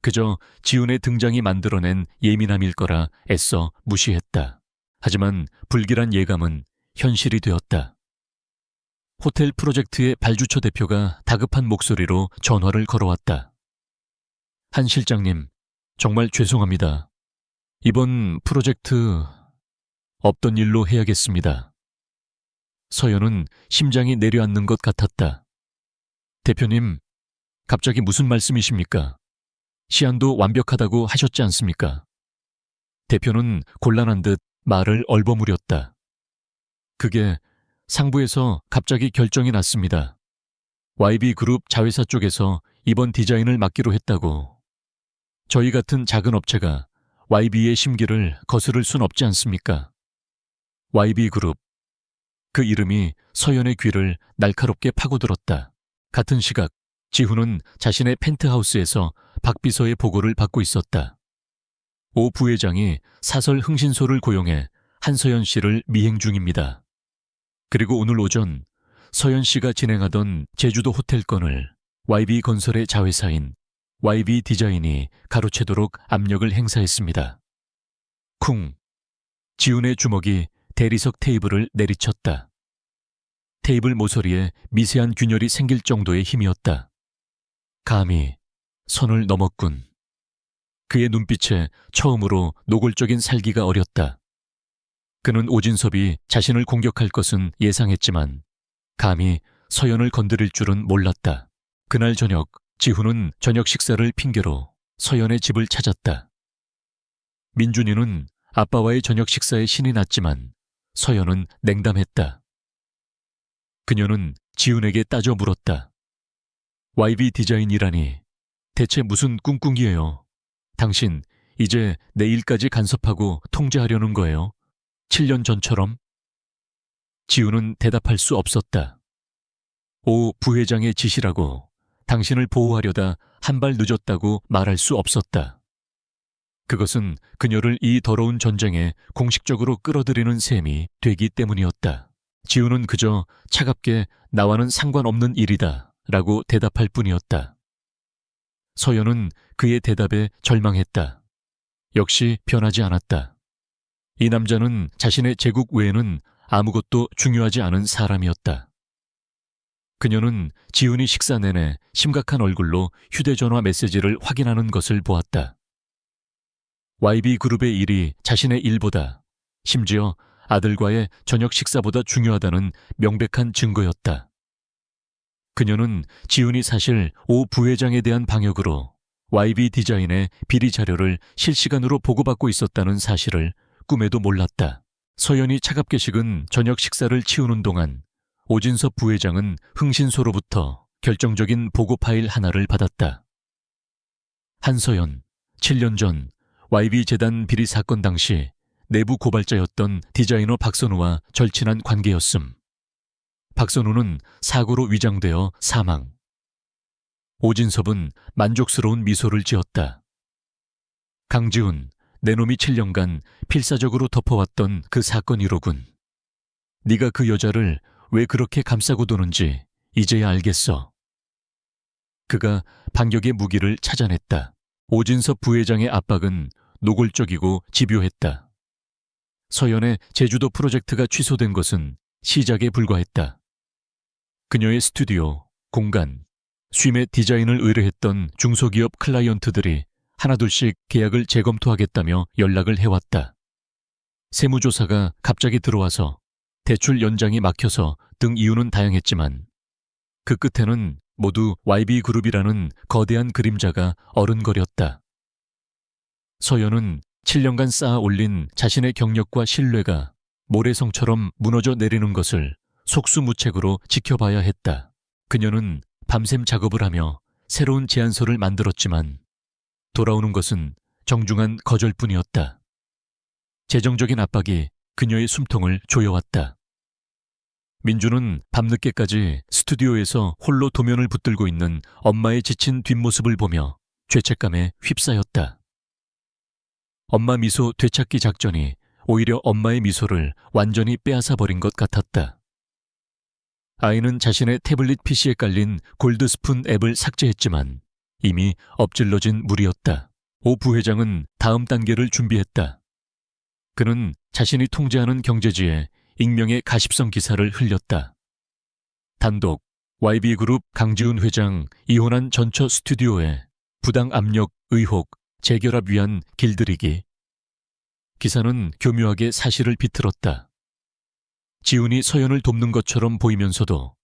그저 지훈의 등장이 만들어낸 예민함일 거라 애써 무시했다. 하지만 불길한 예감은 현실이 되었다. 호텔 프로젝트의 발주처 대표가 다급한 목소리로 전화를 걸어왔다. 한 실장님, 정말 죄송합니다. 이번 프로젝트 없던 일로 해야겠습니다. 서연은 심장이 내려앉는 것 같았다. 대표님, 갑자기 무슨 말씀이십니까? 시안도 완벽하다고 하셨지 않습니까? 대표는 곤란한 듯 말을 얼버무렸다. 그게 상부에서 갑자기 결정이 났습니다. YB그룹 자회사 쪽에서 이번 디자인을 맡기로 했다고. 저희 같은 작은 업체가 YB의 심기를 거스를 순 없지 않습니까? YB그룹. 그 이름이 서연의 귀를 날카롭게 파고들었다. 같은 시각 지훈은 자신의 펜트하우스에서 박 비서의 보고를 받고 있었다. 오 부회장이 사설 흥신소를 고용해 한서연 씨를 미행 중입니다. 그리고 오늘 오전 서연 씨가 진행하던 제주도 호텔 건을 YB건설의 자회사인 YB디자인이 가로채도록 압력을 행사했습니다. 쿵! 지훈의 주먹이 대리석 테이블을 내리쳤다. 테이블 모서리에 미세한 균열이 생길 정도의 힘이었다. 감히 선을 넘었군. 그의 눈빛에 처음으로 노골적인 살기가 어렸다. 그는 오진섭이 자신을 공격할 것은 예상했지만 감히 서연을 건드릴 줄은 몰랐다. 그날 저녁 지훈은 저녁 식사를 핑계로 서연의 집을 찾았다. 민준이는 아빠와의 저녁 식사에 신이 났지만 서연은 냉담했다. 그녀는 지훈에게 따져 물었다. YB 디자인이라니 대체 무슨 꿍꿍이에요? 당신 이제 내 일까지 간섭하고 통제하려는 거예요? 7년 전처럼? 지훈은 대답할 수 없었다. 오 부회장의 지시라고 당신을 보호하려다 한 발 늦었다고 말할 수 없었다. 그것은 그녀를 이 더러운 전쟁에 공식적으로 끌어들이는 셈이 되기 때문이었다. 지훈은 그저 차갑게 나와는 상관없는 일이다 라고 대답할 뿐이었다. 서연은 그의 대답에 절망했다. 역시 변하지 않았다. 이 남자는 자신의 제국 외에는 아무것도 중요하지 않은 사람이었다. 그녀는 지훈이 식사 내내 심각한 얼굴로 휴대전화 메시지를 확인하는 것을 보았다. YB그룹의 일이 자신의 일보다 심지어 아들과의 저녁 식사보다 중요하다는 명백한 증거였다. 그녀는 지훈이 사실 오 부회장에 대한 방역으로 YB 디자인의 비리 자료를 실시간으로 보고받고 있었다는 사실을 꿈에도 몰랐다. 서연이 차갑게 식은 저녁 식사를 치우는 동안 오진섭 부회장은 흥신소로부터 결정적인 보고 파일 하나를 받았다. 한서연, 7년 전 YB재단 비리 사건 당시 내부 고발자였던 디자이너 박선우와 절친한 관계였음. 박선우는 사고로 위장되어 사망. 오진섭은 만족스러운 미소를 지었다. 강지훈, 내 놈이 7년간 필사적으로 덮어왔던 그 사건 1호군. 네가 그 여자를 왜 그렇게 감싸고 도는지 이제야 알겠어. 그가 반격의 무기를 찾아냈다. 오진섭 부회장의 압박은 노골적이고 집요했다. 서연의 제주도 프로젝트가 취소된 것은 시작에 불과했다. 그녀의 스튜디오, 공간, 쉼의 디자인을 의뢰했던 중소기업 클라이언트들이 하나둘씩 계약을 재검토하겠다며 연락을 해왔다. 세무조사가 갑자기 들어와서 대출 연장이 막혀서 등 이유는 다양했지만 그 끝에는 모두 YB그룹이라는 거대한 그림자가 어른거렸다. 서연은 7년간 쌓아 올린 자신의 경력과 신뢰가 모래성처럼 무너져 내리는 것을 속수무책으로 지켜봐야 했다. 그녀는 밤샘 작업을 하며 새로운 제안서를 만들었지만 돌아오는 것은 정중한 거절뿐이었다. 재정적인 압박이 그녀의 숨통을 조여왔다. 민주는 밤늦게까지 스튜디오에서 홀로 도면을 붙들고 있는 엄마의 지친 뒷모습을 보며 죄책감에 휩싸였다. 엄마 미소 되찾기 작전이 오히려 엄마의 미소를 완전히 빼앗아버린 것 같았다. 아이는 자신의 태블릿 PC에 깔린 골드스푼 앱을 삭제했지만 이미 엎질러진 물이었다. 오 부회장은 다음 단계를 준비했다. 그는 자신이 통제하는 경제지에 익명의 가십성 기사를 흘렸다. 단독 YB그룹 강지훈 회장 이혼한 전처 스튜디오에 부당 압력, 의혹, 재결합 위한 길들이기. 기사는 교묘하게 사실을 비틀었다. 지훈이 서연을 돕는 것처럼 보이면서도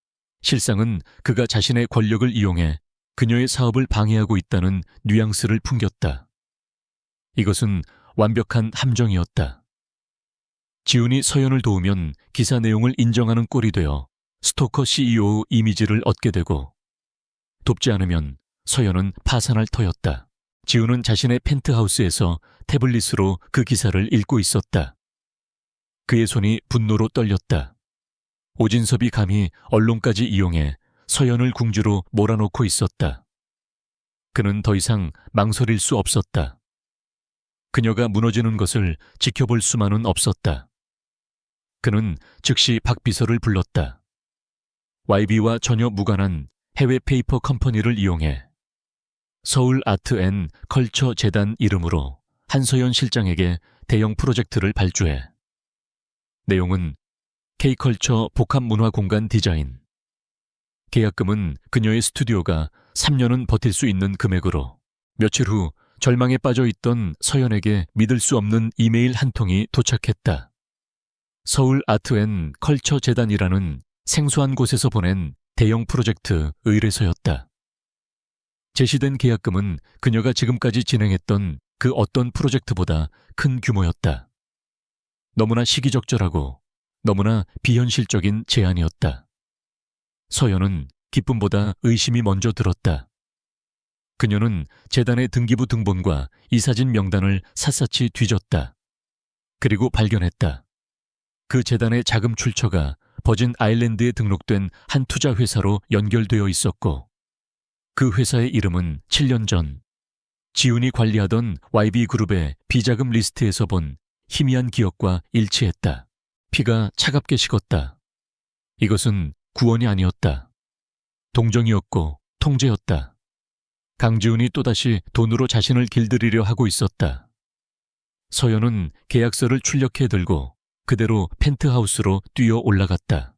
실상은 그가 자신의 권력을 이용해 그녀의 사업을 방해하고 있다는 뉘앙스를 풍겼다. 이것은 완벽한 함정이었다. 지훈이 서연을 도우면 기사 내용을 인정하는 꼴이 되어 스토커 CEO 이미지를 얻게 되고 돕지 않으면 서연은 파산할 터였다. 지훈은 자신의 펜트하우스에서 태블릿으로 그 기사를 읽고 있었다. 그의 손이 분노로 떨렸다. 오진섭이 감히 언론까지 이용해 서연을 궁지로 몰아넣고 있었다. 그는 더 이상 망설일 수 없었다. 그녀가 무너지는 것을 지켜볼 수만은 없었다. 그는 즉시 박 비서를 불렀다. YB와 전혀 무관한 해외 페이퍼 컴퍼니를 이용해 서울 아트 앤 컬처 재단 이름으로 한서연 실장에게 대형 프로젝트를 발주해. 내용은 K컬처 복합문화공간 디자인. 계약금은 그녀의 스튜디오가 3년은 버틸 수 있는 금액으로. 며칠 후 절망에 빠져 있던 서연에게 믿을 수 없는 이메일 한 통이 도착했다. 서울 아트 앤 컬처 재단이라는 생소한 곳에서 보낸 대형 프로젝트 의뢰서였다. 제시된 계약금은 그녀가 지금까지 진행했던 그 어떤 프로젝트보다 큰 규모였다. 너무나 시기적절하고 너무나 비현실적인 제안이었다. 서연은 기쁨보다 의심이 먼저 들었다. 그녀는 재단의 등기부 등본과 이사진 명단을 샅샅이 뒤졌다. 그리고 발견했다. 그 재단의 자금 출처가 버진 아일랜드에 등록된 한 투자 회사로 연결되어 있었고 그 회사의 이름은 7년 전 지훈이 관리하던 YB그룹의 비자금 리스트에서 본 희미한 기억과 일치했다. 피가 차갑게 식었다. 이것은 구원이 아니었다. 동정이었고 통제였다. 강지훈이 또다시 돈으로 자신을 길들이려 하고 있었다. 서연은 계약서를 출력해 들고 그대로 펜트하우스로 뛰어 올라갔다.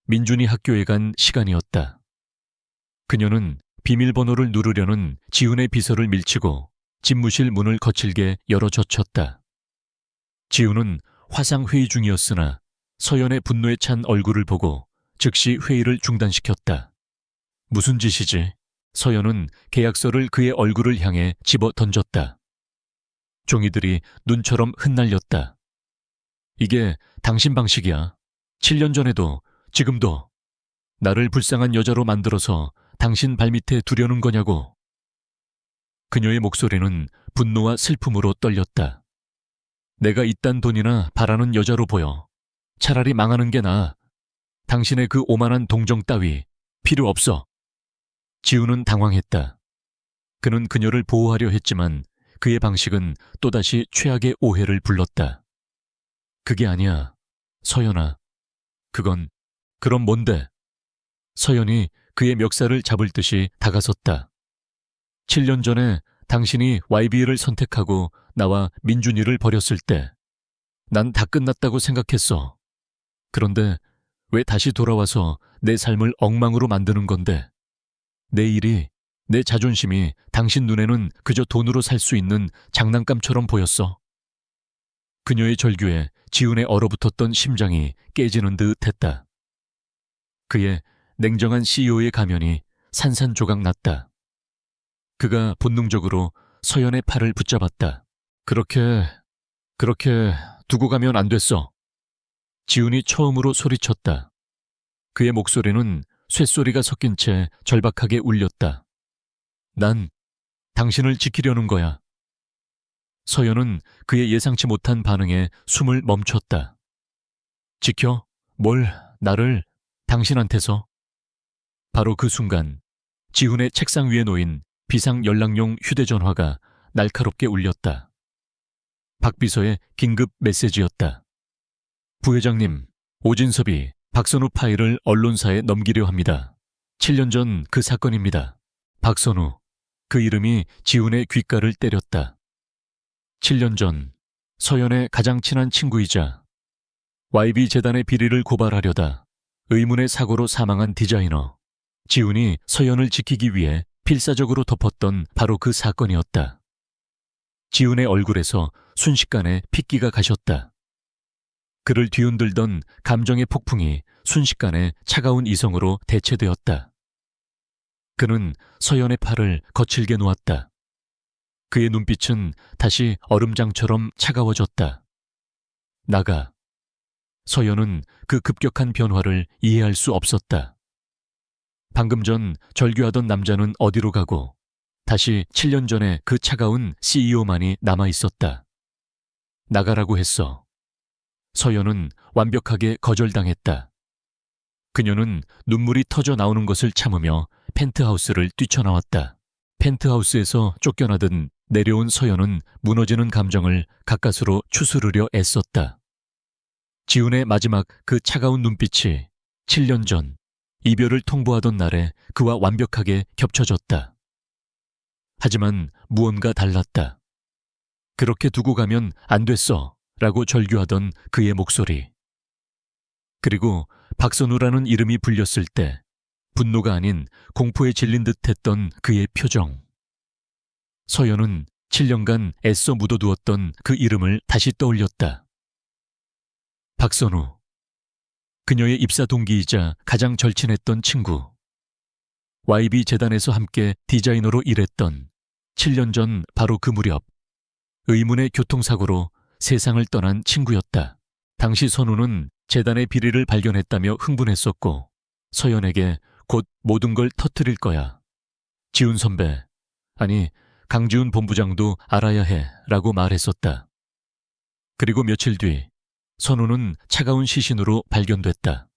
민준이 학교에 간 시간이었다. 그녀는 비밀번호를 누르려는 지훈의 비서를 밀치고 집무실 문을 거칠게 열어 젖혔다. 지훈은 화상회의 중이었으나 서연의 분노에 찬 얼굴을 보고 즉시 회의를 중단시켰다. 무슨 짓이지? 서연은 계약서를 그의 얼굴을 향해 집어 던졌다. 종이들이 눈처럼 흩날렸다. 이게 당신 방식이야. 7년 전에도 지금도 나를 불쌍한 여자로 만들어서 당신 발밑에 두려는 거냐고. 그녀의 목소리는 분노와 슬픔으로 떨렸다. 내가 이딴 돈이나 바라는 여자로 보여. 차라리 망하는 게 나아. 당신의 그 오만한 동정 따위 필요 없어. 지우는 당황했다. 그는 그녀를 보호하려 했지만 그의 방식은 또다시 최악의 오해를 불렀다. 그게 아니야. 서연아. 그럼 뭔데? 서연이 그의 멱살을 잡을 듯이 다가섰다. 7년 전에 당신이 YB를 선택하고 나와 민준이를 버렸을 때 난 다 끝났다고 생각했어. 그런데 왜 다시 돌아와서 내 삶을 엉망으로 만드는 건데? 내 일이, 내 자존심이 당신 눈에는 그저 돈으로 살 수 있는 장난감처럼 보였어. 그녀의 절규에 지훈의 얼어붙었던 심장이 깨지는 듯 했다. 그의 냉정한 CEO의 가면이 산산조각 났다. 그가 본능적으로 서연의 팔을 붙잡았다. 그렇게 두고 가면 안 됐어. 지훈이 처음으로 소리쳤다. 그의 목소리는 쇳소리가 섞인 채 절박하게 울렸다. 난 당신을 지키려는 거야. 서연은 그의 예상치 못한 반응에 숨을 멈췄다. 지켜? 나를? 당신한테서? 바로 그 순간 지훈의 책상 위에 놓인 비상연락용 휴대전화가 날카롭게 울렸다. 박 비서의 긴급 메시지였다. 부회장님, 오진섭이 박선우 파일을 언론사에 넘기려 합니다. 7년 전 그 사건입니다. 박선우, 그 이름이 지훈의 귓가를 때렸다. 7년 전 서연의 가장 친한 친구이자 YB 재단의 비리를 고발하려다 의문의 사고로 사망한 디자이너 지훈이 서연을 지키기 위해 필사적으로 덮었던 바로 그 사건이었다. 지훈의 얼굴에서 순식간에 핏기가 가셨다. 그를 뒤흔들던 감정의 폭풍이 순식간에 차가운 이성으로 대체되었다. 그는 서연의 팔을 거칠게 놓았다. 그의 눈빛은 다시 얼음장처럼 차가워졌다. 나가. 서연은 그 급격한 변화를 이해할 수 없었다. 방금 전 절규하던 남자는 어디로 가고 다시 7년 전에 그 차가운 CEO만이 남아있었다. 나가라고 했어. 서연은 완벽하게 거절당했다. 그녀는 눈물이 터져 나오는 것을 참으며 펜트하우스를 뛰쳐나왔다. 펜트하우스에서 쫓겨나듯 내려온 서연은 무너지는 감정을 가까스로 추스르려 애썼다. 지훈의 마지막 그 차가운 눈빛이 7년 전 이별을 통보하던 날에 그와 완벽하게 겹쳐졌다. 하지만 무언가 달랐다. 그렇게 두고 가면 안 됐어 라고 절규하던 그의 목소리. 그리고 박선우라는 이름이 불렸을 때 분노가 아닌 공포에 질린 듯했던 그의 표정. 서연은 7년간 애써 묻어두었던 그 이름을 다시 떠올렸다. 박선우. 그녀의 입사 동기이자 가장 절친했던 친구. YB 재단에서 함께 디자이너로 일했던 7년 전 바로 그 무렵 의문의 교통사고로 세상을 떠난 친구였다. 당시 선우는 재단의 비리를 발견했다며 흥분했었고 서연에게 곧 모든 걸 터뜨릴 거야. 지훈 선배, 아니 강지훈 본부장도 알아야 해 라고 말했었다. 그리고 며칠 뒤 선우는 차가운 시신으로 발견됐다.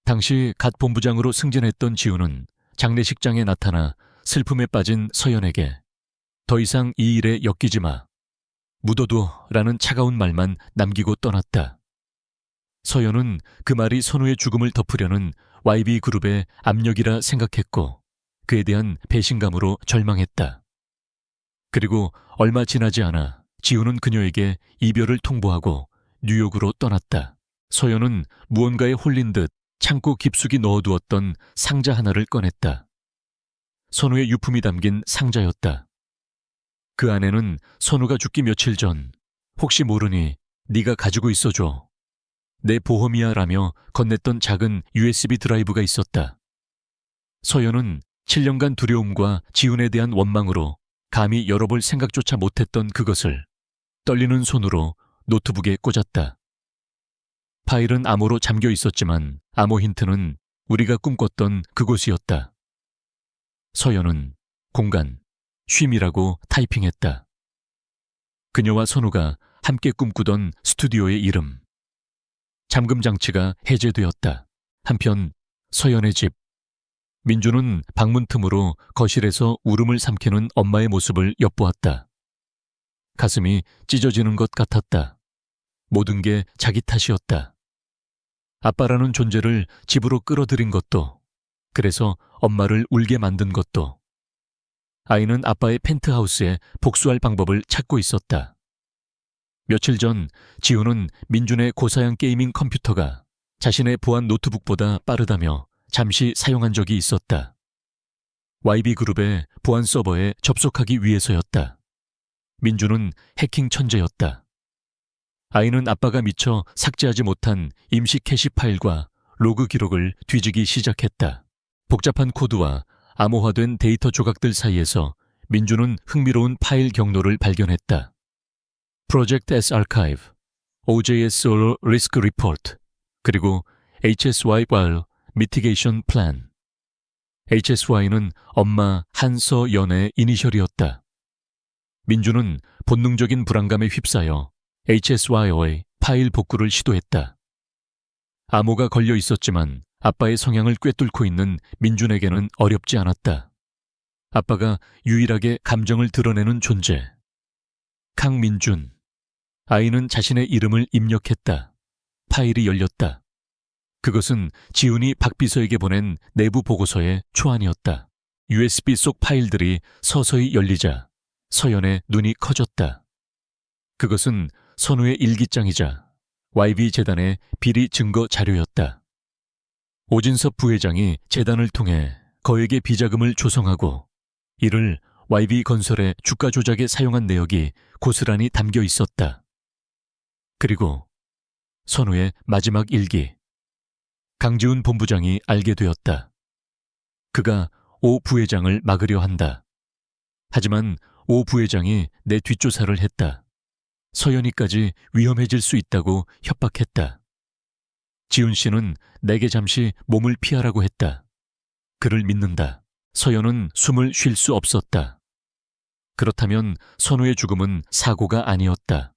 당시 갓 본부장으로 승진했던 지훈은 장례식장에 나타나 슬픔에 빠진 서연에게 더 이상 이 일에 엮이지 마. 묻어둬라는 차가운 말만 남기고 떠났다. 서연은 그 말이 선우의 죽음을 덮으려는 YB그룹의 압력이라 생각했고 그에 대한 배신감으로 절망했다. 그리고 얼마 지나지 않아 지훈은 그녀에게 이별을 통보하고 뉴욕으로 떠났다. 서연은 무언가에 홀린 듯 창고 깊숙이 넣어두었던 상자 하나를 꺼냈다. 선우의 유품이 담긴 상자였다. 그 안에는 선우가 죽기 며칠 전 혹시 모르니 네가 가지고 있어줘. 내 보험이야 라며 건넸던 작은 USB 드라이브가 있었다. 서연은 7년간 두려움과 지훈에 대한 원망으로 감히 열어볼 생각조차 못했던 그것을 떨리는 손으로 노트북에 꽂았다. 파일은 암호로 잠겨 있었지만 암호 힌트는 우리가 꿈꿨던 그곳이었다. 서연은 공간, 쉼이라고 타이핑했다. 그녀와 선우가 함께 꿈꾸던 스튜디오의 이름. 잠금 장치가 해제되었다. 한편 서연의 집. 민주는 방문 틈으로 거실에서 울음을 삼키는 엄마의 모습을 엿보았다. 가슴이 찢어지는 것 같았다. 모든 게 자기 탓이었다. 아빠라는 존재를 집으로 끌어들인 것도, 그래서 엄마를 울게 만든 것도. 아이는 아빠의 펜트하우스에 복수할 방법을 찾고 있었다. 며칠 전 지우는 민준의 고사양 게이밍 컴퓨터가 자신의 보안 노트북보다 빠르다며 잠시 사용한 적이 있었다. YB그룹의 보안 서버에 접속하기 위해서였다. 민준은 해킹 천재였다. 아이는 아빠가 미처 삭제하지 못한 임시 캐시 파일과 로그 기록을 뒤지기 시작했다. 복잡한 코드와 암호화된 데이터 조각들 사이에서 민준은 흥미로운 파일 경로를 발견했다. Project S Archive, OJS Risk Report, 그리고 HSY While Mitigation Plan. HSY는 엄마 한서연의 이니셜이었다. 민준은 본능적인 불안감에 휩싸여 HSY의 파일 복구를 시도했다. 암호가 걸려 있었지만 아빠의 성향을 꿰뚫고 있는 민준에게는 어렵지 않았다. 아빠가 유일하게 감정을 드러내는 존재. 강민준. 아이는 자신의 이름을 입력했다. 파일이 열렸다. 그것은 지훈이 박 비서에게 보낸 내부 보고서의 초안이었다. USB 속 파일들이 서서히 열리자 서연의 눈이 커졌다. 그것은 선우의 일기장이자 YB 재단의 비리 증거 자료였다. 오진섭 부회장이 재단을 통해 거액의 비자금을 조성하고 이를 YB 건설의 주가 조작에 사용한 내역이 고스란히 담겨 있었다. 그리고 선우의 마지막 일기. 강지훈 본부장이 알게 되었다. 그가 오 부회장을 막으려 한다. 하지만 오 부회장이 내 뒷조사를 했다. 서연이까지 위험해질 수 있다고 협박했다. 지훈 씨는 내게 잠시 몸을 피하라고 했다. 그를 믿는다. 서연은 숨을 쉴 수 없었다. 그렇다면 선우의 죽음은 사고가 아니었다.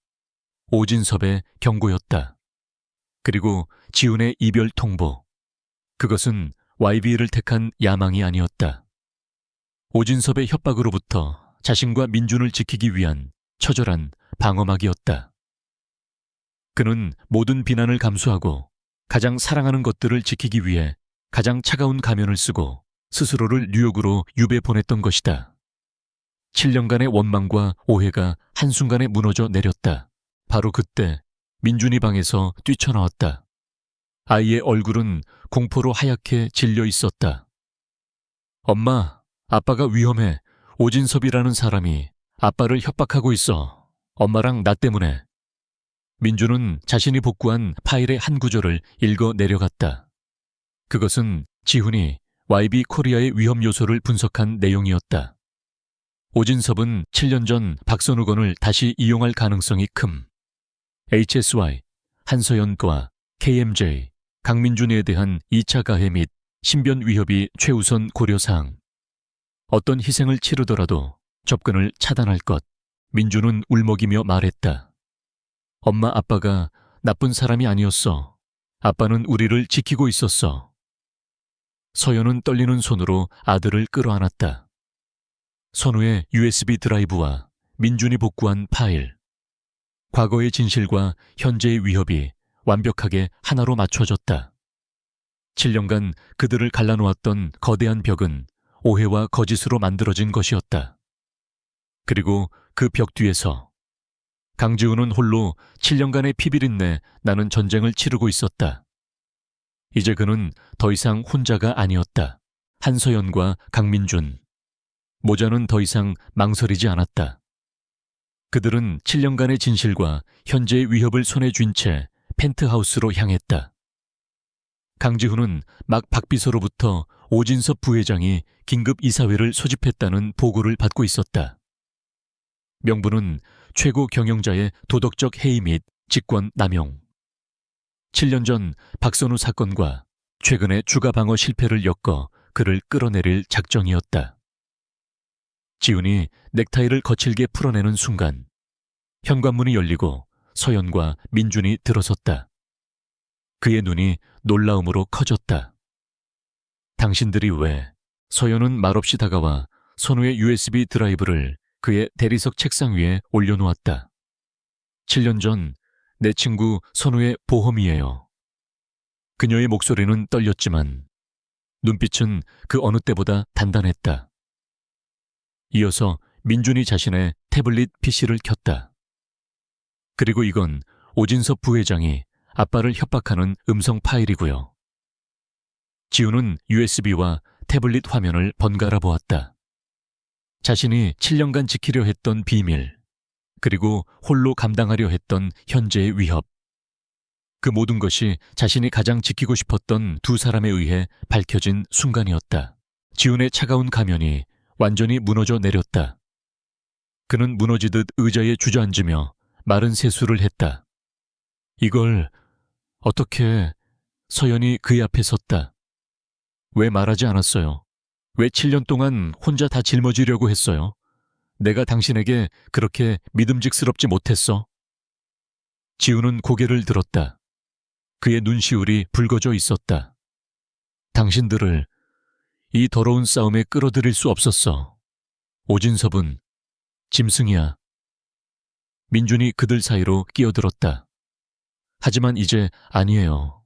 오진섭의 경고였다. 그리고 지훈의 이별 통보. 그것은 YB를 택한 야망이 아니었다. 오진섭의 협박으로부터 자신과 민준을 지키기 위한 처절한 방어막이었다. 그는 모든 비난을 감수하고 가장 사랑하는 것들을 지키기 위해 가장 차가운 가면을 쓰고 스스로를 뉴욕으로 유배 보냈던 것이다. 7년간의 원망과 오해가 한순간에 무너져 내렸다. 바로 그때 민준이 방에서 뛰쳐나왔다. 아이의 얼굴은 공포로 하얗게 질려 있었다. 엄마, 아빠가 위험해. 오진섭이라는 사람이 아빠를 협박하고 있어. 엄마랑 나 때문에. 민준은 자신이 복구한 파일의 한 구절을 읽어 내려갔다. 그것은 지훈이 YB 코리아의 위험 요소를 분석한 내용이었다. 오진섭은 7년 전 박선우건을 다시 이용할 가능성이 큼. HSY, 한서연과 KMJ, 강민준에 대한 2차 가해 및 신변 위협이 최우선 고려사항. 어떤 희생을 치르더라도 접근을 차단할 것. 민준은 울먹이며 말했다. 엄마 아빠가 나쁜 사람이 아니었어. 아빠는 우리를 지키고 있었어. 서연은 떨리는 손으로 아들을 끌어안았다. 선우의 USB 드라이브와 민준이 복구한 파일. 과거의 진실과 현재의 위협이 완벽하게 하나로 맞춰졌다. 7년간 그들을 갈라놓았던 거대한 벽은 오해와 거짓으로 만들어진 것이었다. 그리고 그 벽 뒤에서 강지훈은 홀로 7년간의 피비린내 나는 전쟁을 치르고 있었다. 이제 그는 더 이상 혼자가 아니었다. 한서연과 강민준. 모자는 더 이상 망설이지 않았다. 그들은 7년간의 진실과 현재의 위협을 손에 쥔 채 펜트하우스로 향했다. 강지훈은 막 박비서로부터 오진섭 부회장이 긴급 이사회를 소집했다는 보고를 받고 있었다. 명분은 최고 경영자의 도덕적 해이 및 직권 남용. 7년 전 박선우 사건과 최근의 주가 방어 실패를 엮어 그를 끌어내릴 작정이었다. 지훈이 넥타이를 거칠게 풀어내는 순간 현관문이 열리고 서연과 민준이 들어섰다. 그의 눈이 놀라움으로 커졌다. 당신들이 왜? 서연은 말없이 다가와 선우의 USB 드라이브를 그의 대리석 책상 위에 올려놓았다. 7년 전 내 친구 선우의 보험이에요. 그녀의 목소리는 떨렸지만 눈빛은 그 어느 때보다 단단했다. 이어서 민준이 자신의 태블릿 PC를 켰다. 그리고 이건 오진섭 부회장이 아빠를 협박하는 음성 파일이고요. 지훈은 USB와 태블릿 화면을 번갈아 보았다. 자신이 7년간 지키려 했던 비밀, 그리고 홀로 감당하려 했던 현재의 위협. 그 모든 것이 자신이 가장 지키고 싶었던 두 사람에 의해 밝혀진 순간이었다. 지훈의 차가운 가면이 완전히 무너져 내렸다. 그는 무너지듯 의자에 주저앉으며 마른 세수를 했다. 이걸 어떻게... 서연이 그의 앞에 섰다. 왜 말하지 않았어요? 왜 7년 동안 혼자 다 짊어지려고 했어요? 내가 당신에게 그렇게 믿음직스럽지 못했어? 지훈은 고개를 들었다. 그의 눈시울이 붉어져 있었다. 당신들을 이 더러운 싸움에 끌어들일 수 없었어. 오진섭은 짐승이야. 민준이 그들 사이로 끼어들었다. 하지만 이제 아니에요.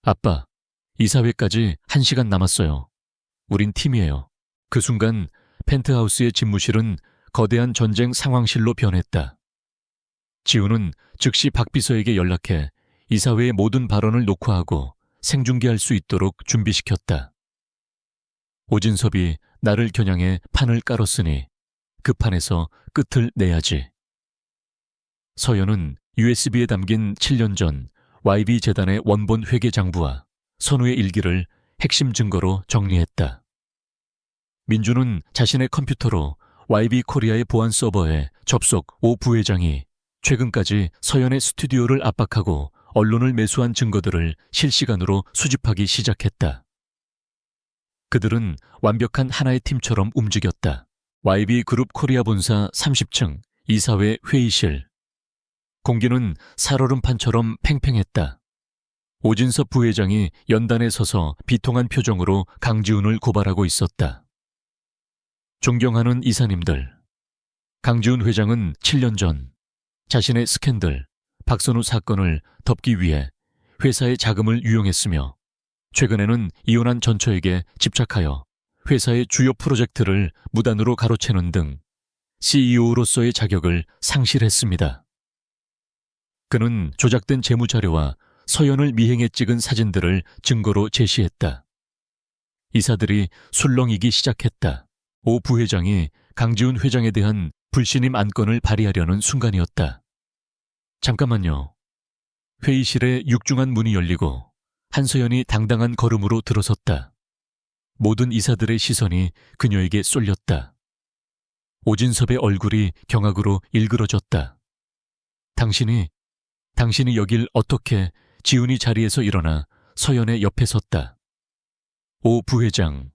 아빠, 이사회까지 1시간 남았어요. 우린 팀이에요. 그 순간 펜트하우스의 집무실은 거대한 전쟁 상황실로 변했다. 지훈은 즉시 박 비서에게 연락해 이사회의 모든 발언을 녹화하고 생중계할 수 있도록 준비시켰다. 오진섭이 나를 겨냥해 판을 깔았으니 그 판에서 끝을 내야지. 서연은 USB에 담긴 7년 전 YB 재단의 원본 회계 장부와 선우의 일기를 핵심 증거로 정리했다. 민주는 자신의 컴퓨터로 YB 코리아의 보안 서버에 접속 오 부회장이 최근까지 서연의 스튜디오를 압박하고 언론을 매수한 증거들을 실시간으로 수집하기 시작했다. 그들은 완벽한 하나의 팀처럼 움직였다. YB 그룹 코리아 본사 30층 이사회 회의실. 공기는 살얼음판처럼 팽팽했다. 오진섭 부회장이 연단에 서서 비통한 표정으로 강지훈을 고발하고 있었다. 존경하는 이사님들, 강지훈 회장은 7년 전 자신의 스캔들, 박선우 사건을 덮기 위해 회사의 자금을 유용했으며 최근에는 이혼한 전처에게 집착하여 회사의 주요 프로젝트를 무단으로 가로채는 등 CEO로서의 자격을 상실했습니다. 그는 조작된 재무자료와 서연을 미행해 찍은 사진들을 증거로 제시했다. 이사들이 술렁이기 시작했다. 오 부회장이 강지훈 회장에 대한 불신임 안건을 발의하려는 순간이었다. 잠깐만요. 회의실에 육중한 문이 열리고 한서연이 당당한 걸음으로 들어섰다. 모든 이사들의 시선이 그녀에게 쏠렸다. 오진섭의 얼굴이 경악으로 일그러졌다. 당신이 여길 어떻게... 지훈이 자리에서 일어나 서연의 옆에 섰다. 오 부회장,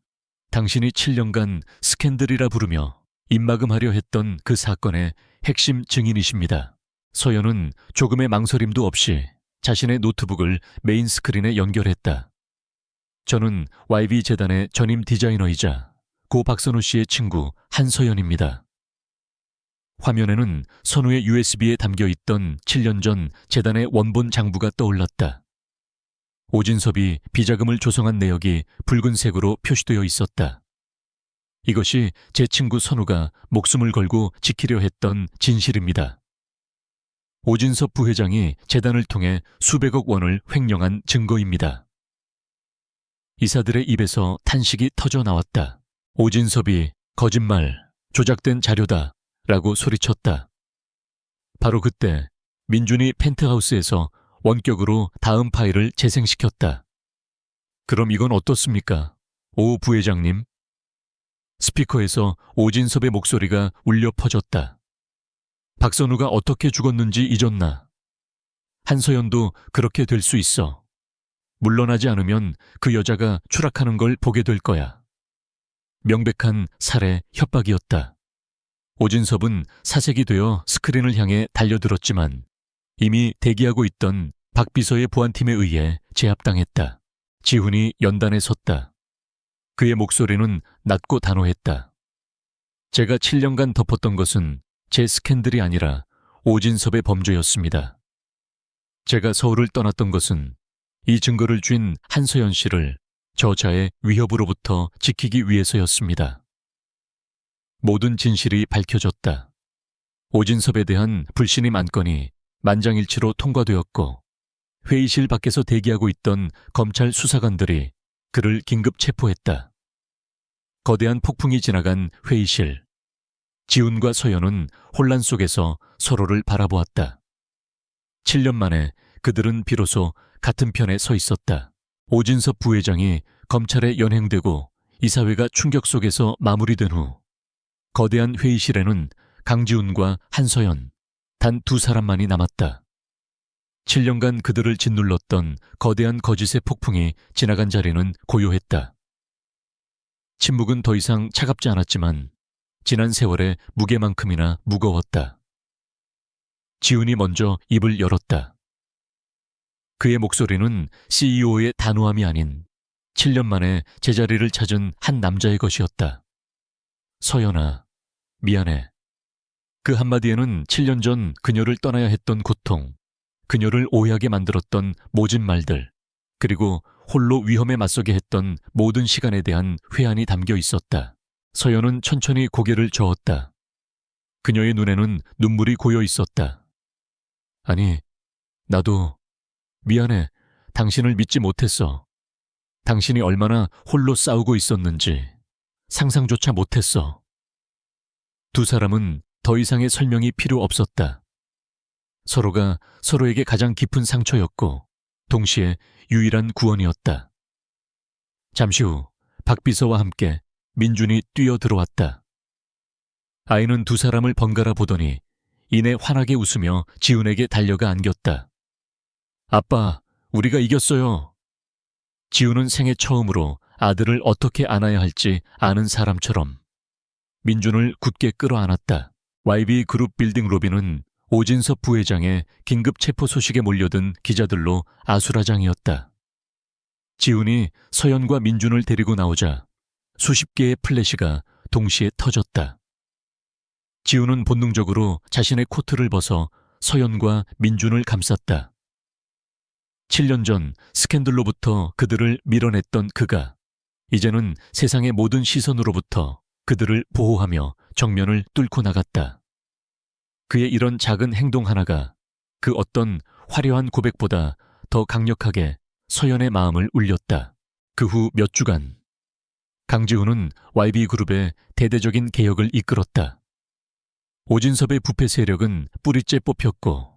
당신이 7년간 스캔들이라 부르며 입막음하려 했던 그 사건의 핵심 증인이십니다. 서연은 조금의 망설임도 없이 자신의 노트북을 메인 스크린에 연결했다. 저는 YB 재단의 전임 디자이너이자 고 박선우 씨의 친구 한서연입니다. 화면에는 선우의 USB에 담겨있던 7년 전 재단의 원본 장부가 떠올랐다. 오진섭이 비자금을 조성한 내역이 붉은색으로 표시되어 있었다. 이것이 제 친구 선우가 목숨을 걸고 지키려 했던 진실입니다. 오진섭 부회장이 재단을 통해 수백억 원을 횡령한 증거입니다. 이사들의 입에서 탄식이 터져 나왔다. 오진섭이 거짓말, 조작된 자료다 라고 소리쳤다. 바로 그때 민준이 펜트하우스에서 원격으로 다음 파일을 재생시켰다. 그럼 이건 어떻습니까? 오 부회장님. 스피커에서 오진섭의 목소리가 울려 퍼졌다. 박선우가 어떻게 죽었는지 잊었나? 한서연도 그렇게 될 수 있어. 물러나지 않으면 그 여자가 추락하는 걸 보게 될 거야. 명백한 살해 협박이었다. 오진섭은 사색이 되어 스크린을 향해 달려들었지만 이미 대기하고 있던 박 비서의 보안팀에 의해 제압당했다. 지훈이 연단에 섰다. 그의 목소리는 낮고 단호했다. 제가 7년간 덮었던 것은 제 스캔들이 아니라 오진섭의 범죄였습니다. 제가 서울을 떠났던 것은 이 증거를 쥔 한서연 씨를 저자의 위협으로부터 지키기 위해서였습니다. 모든 진실이 밝혀졌다. 오진섭에 대한 불신임 안건이 만장일치로 통과되었고 회의실 밖에서 대기하고 있던 검찰 수사관들이 그를 긴급 체포했다. 거대한 폭풍이 지나간 회의실. 지훈과 서연은 혼란 속에서 서로를 바라보았다. 7년 만에 그들은 비로소 같은 편에 서 있었다. 오진섭 부회장이 검찰에 연행되고 이사회가 충격 속에서 마무리된 후 거대한 회의실에는 강지훈과 한서연, 단 두 사람만이 남았다. 7년간 그들을 짓눌렀던 거대한 거짓의 폭풍이 지나간 자리는 고요했다. 침묵은 더 이상 차갑지 않았지만 지난 세월의 무게만큼이나 무거웠다. 지훈이 먼저 입을 열었다. 그의 목소리는 CEO의 단호함이 아닌 7년 만에 제자리를 찾은 한 남자의 것이었다. 서연아, 미안해. 그 한마디에는 7년 전 그녀를 떠나야 했던 고통, 그녀를 오해하게 만들었던 모진 말들, 그리고 홀로 위험에 맞서게 했던 모든 시간에 대한 회한이 담겨 있었다. 서연은 천천히 고개를 저었다. 그녀의 눈에는 눈물이 고여 있었다. 아니, 나도 미안해. 당신을 믿지 못했어. 당신이 얼마나 홀로 싸우고 있었는지 상상조차 못했어. 두 사람은 더 이상의 설명이 필요 없었다. 서로가 서로에게 가장 깊은 상처였고 동시에 유일한 구원이었다. 잠시 후 박 비서와 함께 민준이 뛰어들어왔다. 아이는 두 사람을 번갈아 보더니 이내 환하게 웃으며 지훈에게 달려가 안겼다. 아빠, 우리가 이겼어요. 지훈은 생애 처음으로 아들을 어떻게 안아야 할지 아는 사람처럼 민준을 굳게 끌어안았다. YB 그룹 빌딩 로비는 오진섭 부회장의 긴급 체포 소식에 몰려든 기자들로 아수라장이었다. 지훈이 서연과 민준을 데리고 나오자 수십 개의 플래시가 동시에 터졌다. 지훈은 본능적으로 자신의 코트를 벗어 서연과 민준을 감쌌다. 7년 전 스캔들로부터 그들을 밀어냈던 그가 이제는 세상의 모든 시선으로부터 그들을 보호하며 정면을 뚫고 나갔다. 그의 이런 작은 행동 하나가 그 어떤 화려한 고백보다 더 강력하게 서연의 마음을 울렸다. 그 후 몇 주간 강지훈은 YB그룹의 대대적인 개혁을 이끌었다. 오진섭의 부패 세력은 뿌리째 뽑혔고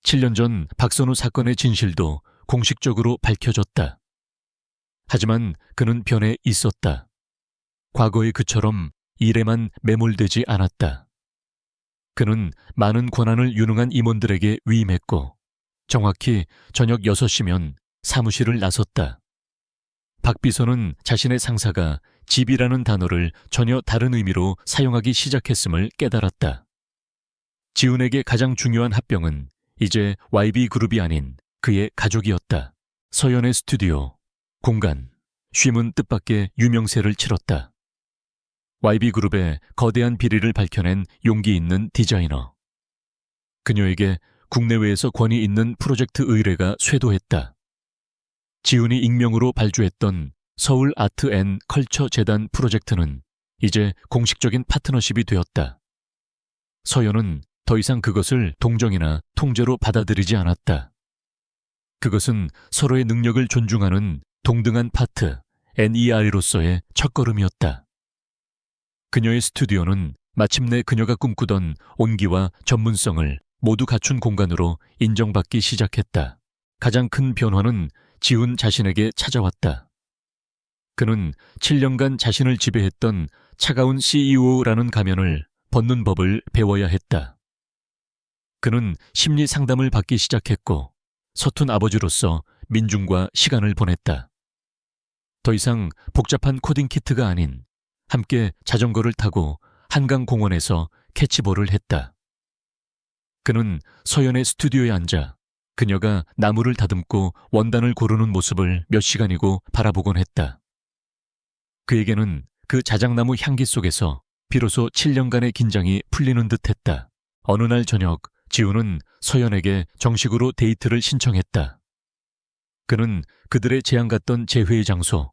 7년 전 박선우 사건의 진실도 공식적으로 밝혀졌다. 하지만 그는 변해 있었다. 과거의 그처럼 일에만 매몰되지 않았다. 그는 많은 권한을 유능한 임원들에게 위임했고 정확히 저녁 6시면 사무실을 나섰다. 박 비서는 자신의 상사가 집이라는 단어를 전혀 다른 의미로 사용하기 시작했음을 깨달았다. 지훈에게 가장 중요한 합병은 이제 YB그룹이 아닌 그의 가족이었다. 서연의 스튜디오, 공간, 쉼은 뜻밖의 유명세를 치렀다. YB그룹의 거대한 비리를 밝혀낸 용기 있는 디자이너. 그녀에게 국내외에서 권위 있는 프로젝트 의뢰가 쇄도했다. 지훈이 익명으로 발주했던 서울 아트 앤 컬처 재단 프로젝트는 이제 공식적인 파트너십이 되었다. 서연은 더 이상 그것을 동정이나 통제로 받아들이지 않았다. 그것은 서로의 능력을 존중하는 동등한 파트, NER로서의 첫걸음이었다. 그녀의 스튜디오는 마침내 그녀가 꿈꾸던 온기와 전문성을 모두 갖춘 공간으로 인정받기 시작했다. 가장 큰 변화는 지훈 자신에게 찾아왔다. 그는 7년간 자신을 지배했던 차가운 CEO라는 가면을 벗는 법을 배워야 했다. 그는 심리 상담을 받기 시작했고 서툰 아버지로서 민준과 시간을 보냈다. 더 이상 복잡한 코딩 키트가 아닌 함께 자전거를 타고 한강공원에서 캐치볼을 했다. 그는 서연의 스튜디오에 앉아 그녀가 나무를 다듬고 원단을 고르는 모습을 몇 시간이고 바라보곤 했다. 그에게는 그 자작나무 향기 속에서 비로소 7년간의 긴장이 풀리는 듯했다. 어느 날 저녁 지우는 서연에게 정식으로 데이트를 신청했다. 그는 그들의 제안 갔던 재회의 장소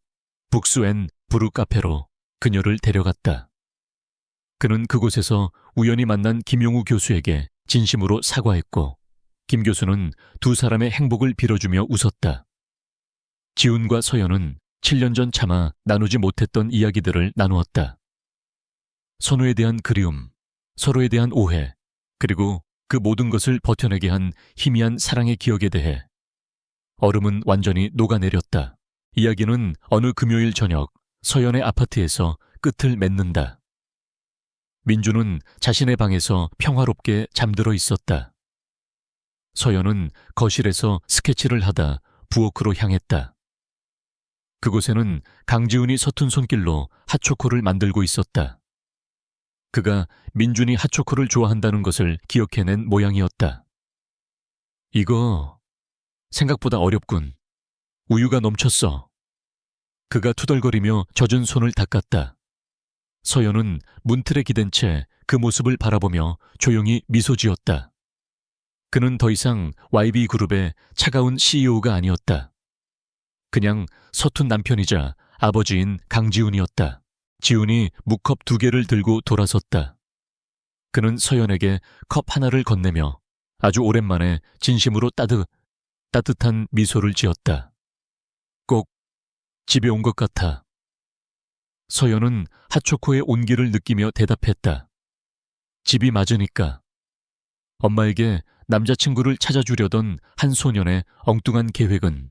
북스 앤 브루 카페로 그녀를 데려갔다. 그는 그곳에서 우연히 만난 김용우 교수에게 진심으로 사과했고 김 교수는 두 사람의 행복을 빌어주며 웃었다. 지훈과 서연은 7년 전 차마 나누지 못했던 이야기들을 나누었다. 선우에 대한 그리움, 서로에 대한 오해, 그리고 그 모든 것을 버텨내게 한 희미한 사랑의 기억에 대해 얼음은 완전히 녹아내렸다. 이야기는 어느 금요일 저녁 서연의 아파트에서 끝을 맺는다. 민주는 자신의 방에서 평화롭게 잠들어 있었다. 서연은 거실에서 스케치를 하다 부엌으로 향했다. 그곳에는 강지훈이 서툰 손길로 핫초코를 만들고 있었다. 그가 민준이 핫초코를 좋아한다는 것을 기억해낸 모양이었다. 이거 생각보다 어렵군. 우유가 넘쳤어. 그가 투덜거리며 젖은 손을 닦았다. 서연은 문틀에 기댄 채 그 모습을 바라보며 조용히 미소 지었다. 그는 더 이상 YB그룹의 차가운 CEO가 아니었다. 그냥 서툰 남편이자 아버지인 강지훈이었다. 지훈이 묵컵 2개를 들고 돌아섰다. 그는 서연에게 컵 하나를 건네며 아주 오랜만에 진심으로 따뜻한 미소를 지었다. 꼭 집에 온 것 같아. 서연은 핫초코의 온기를 느끼며 대답했다. 집이 맞으니까. 엄마에게 남자친구를 찾아주려던 한 소년의 엉뚱한 계획은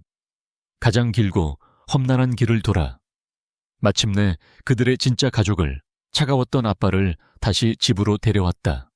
가장 길고 험난한 길을 돌아 마침내 그들의 진짜 가족을, 차가웠던 아빠를 다시 집으로 데려왔다.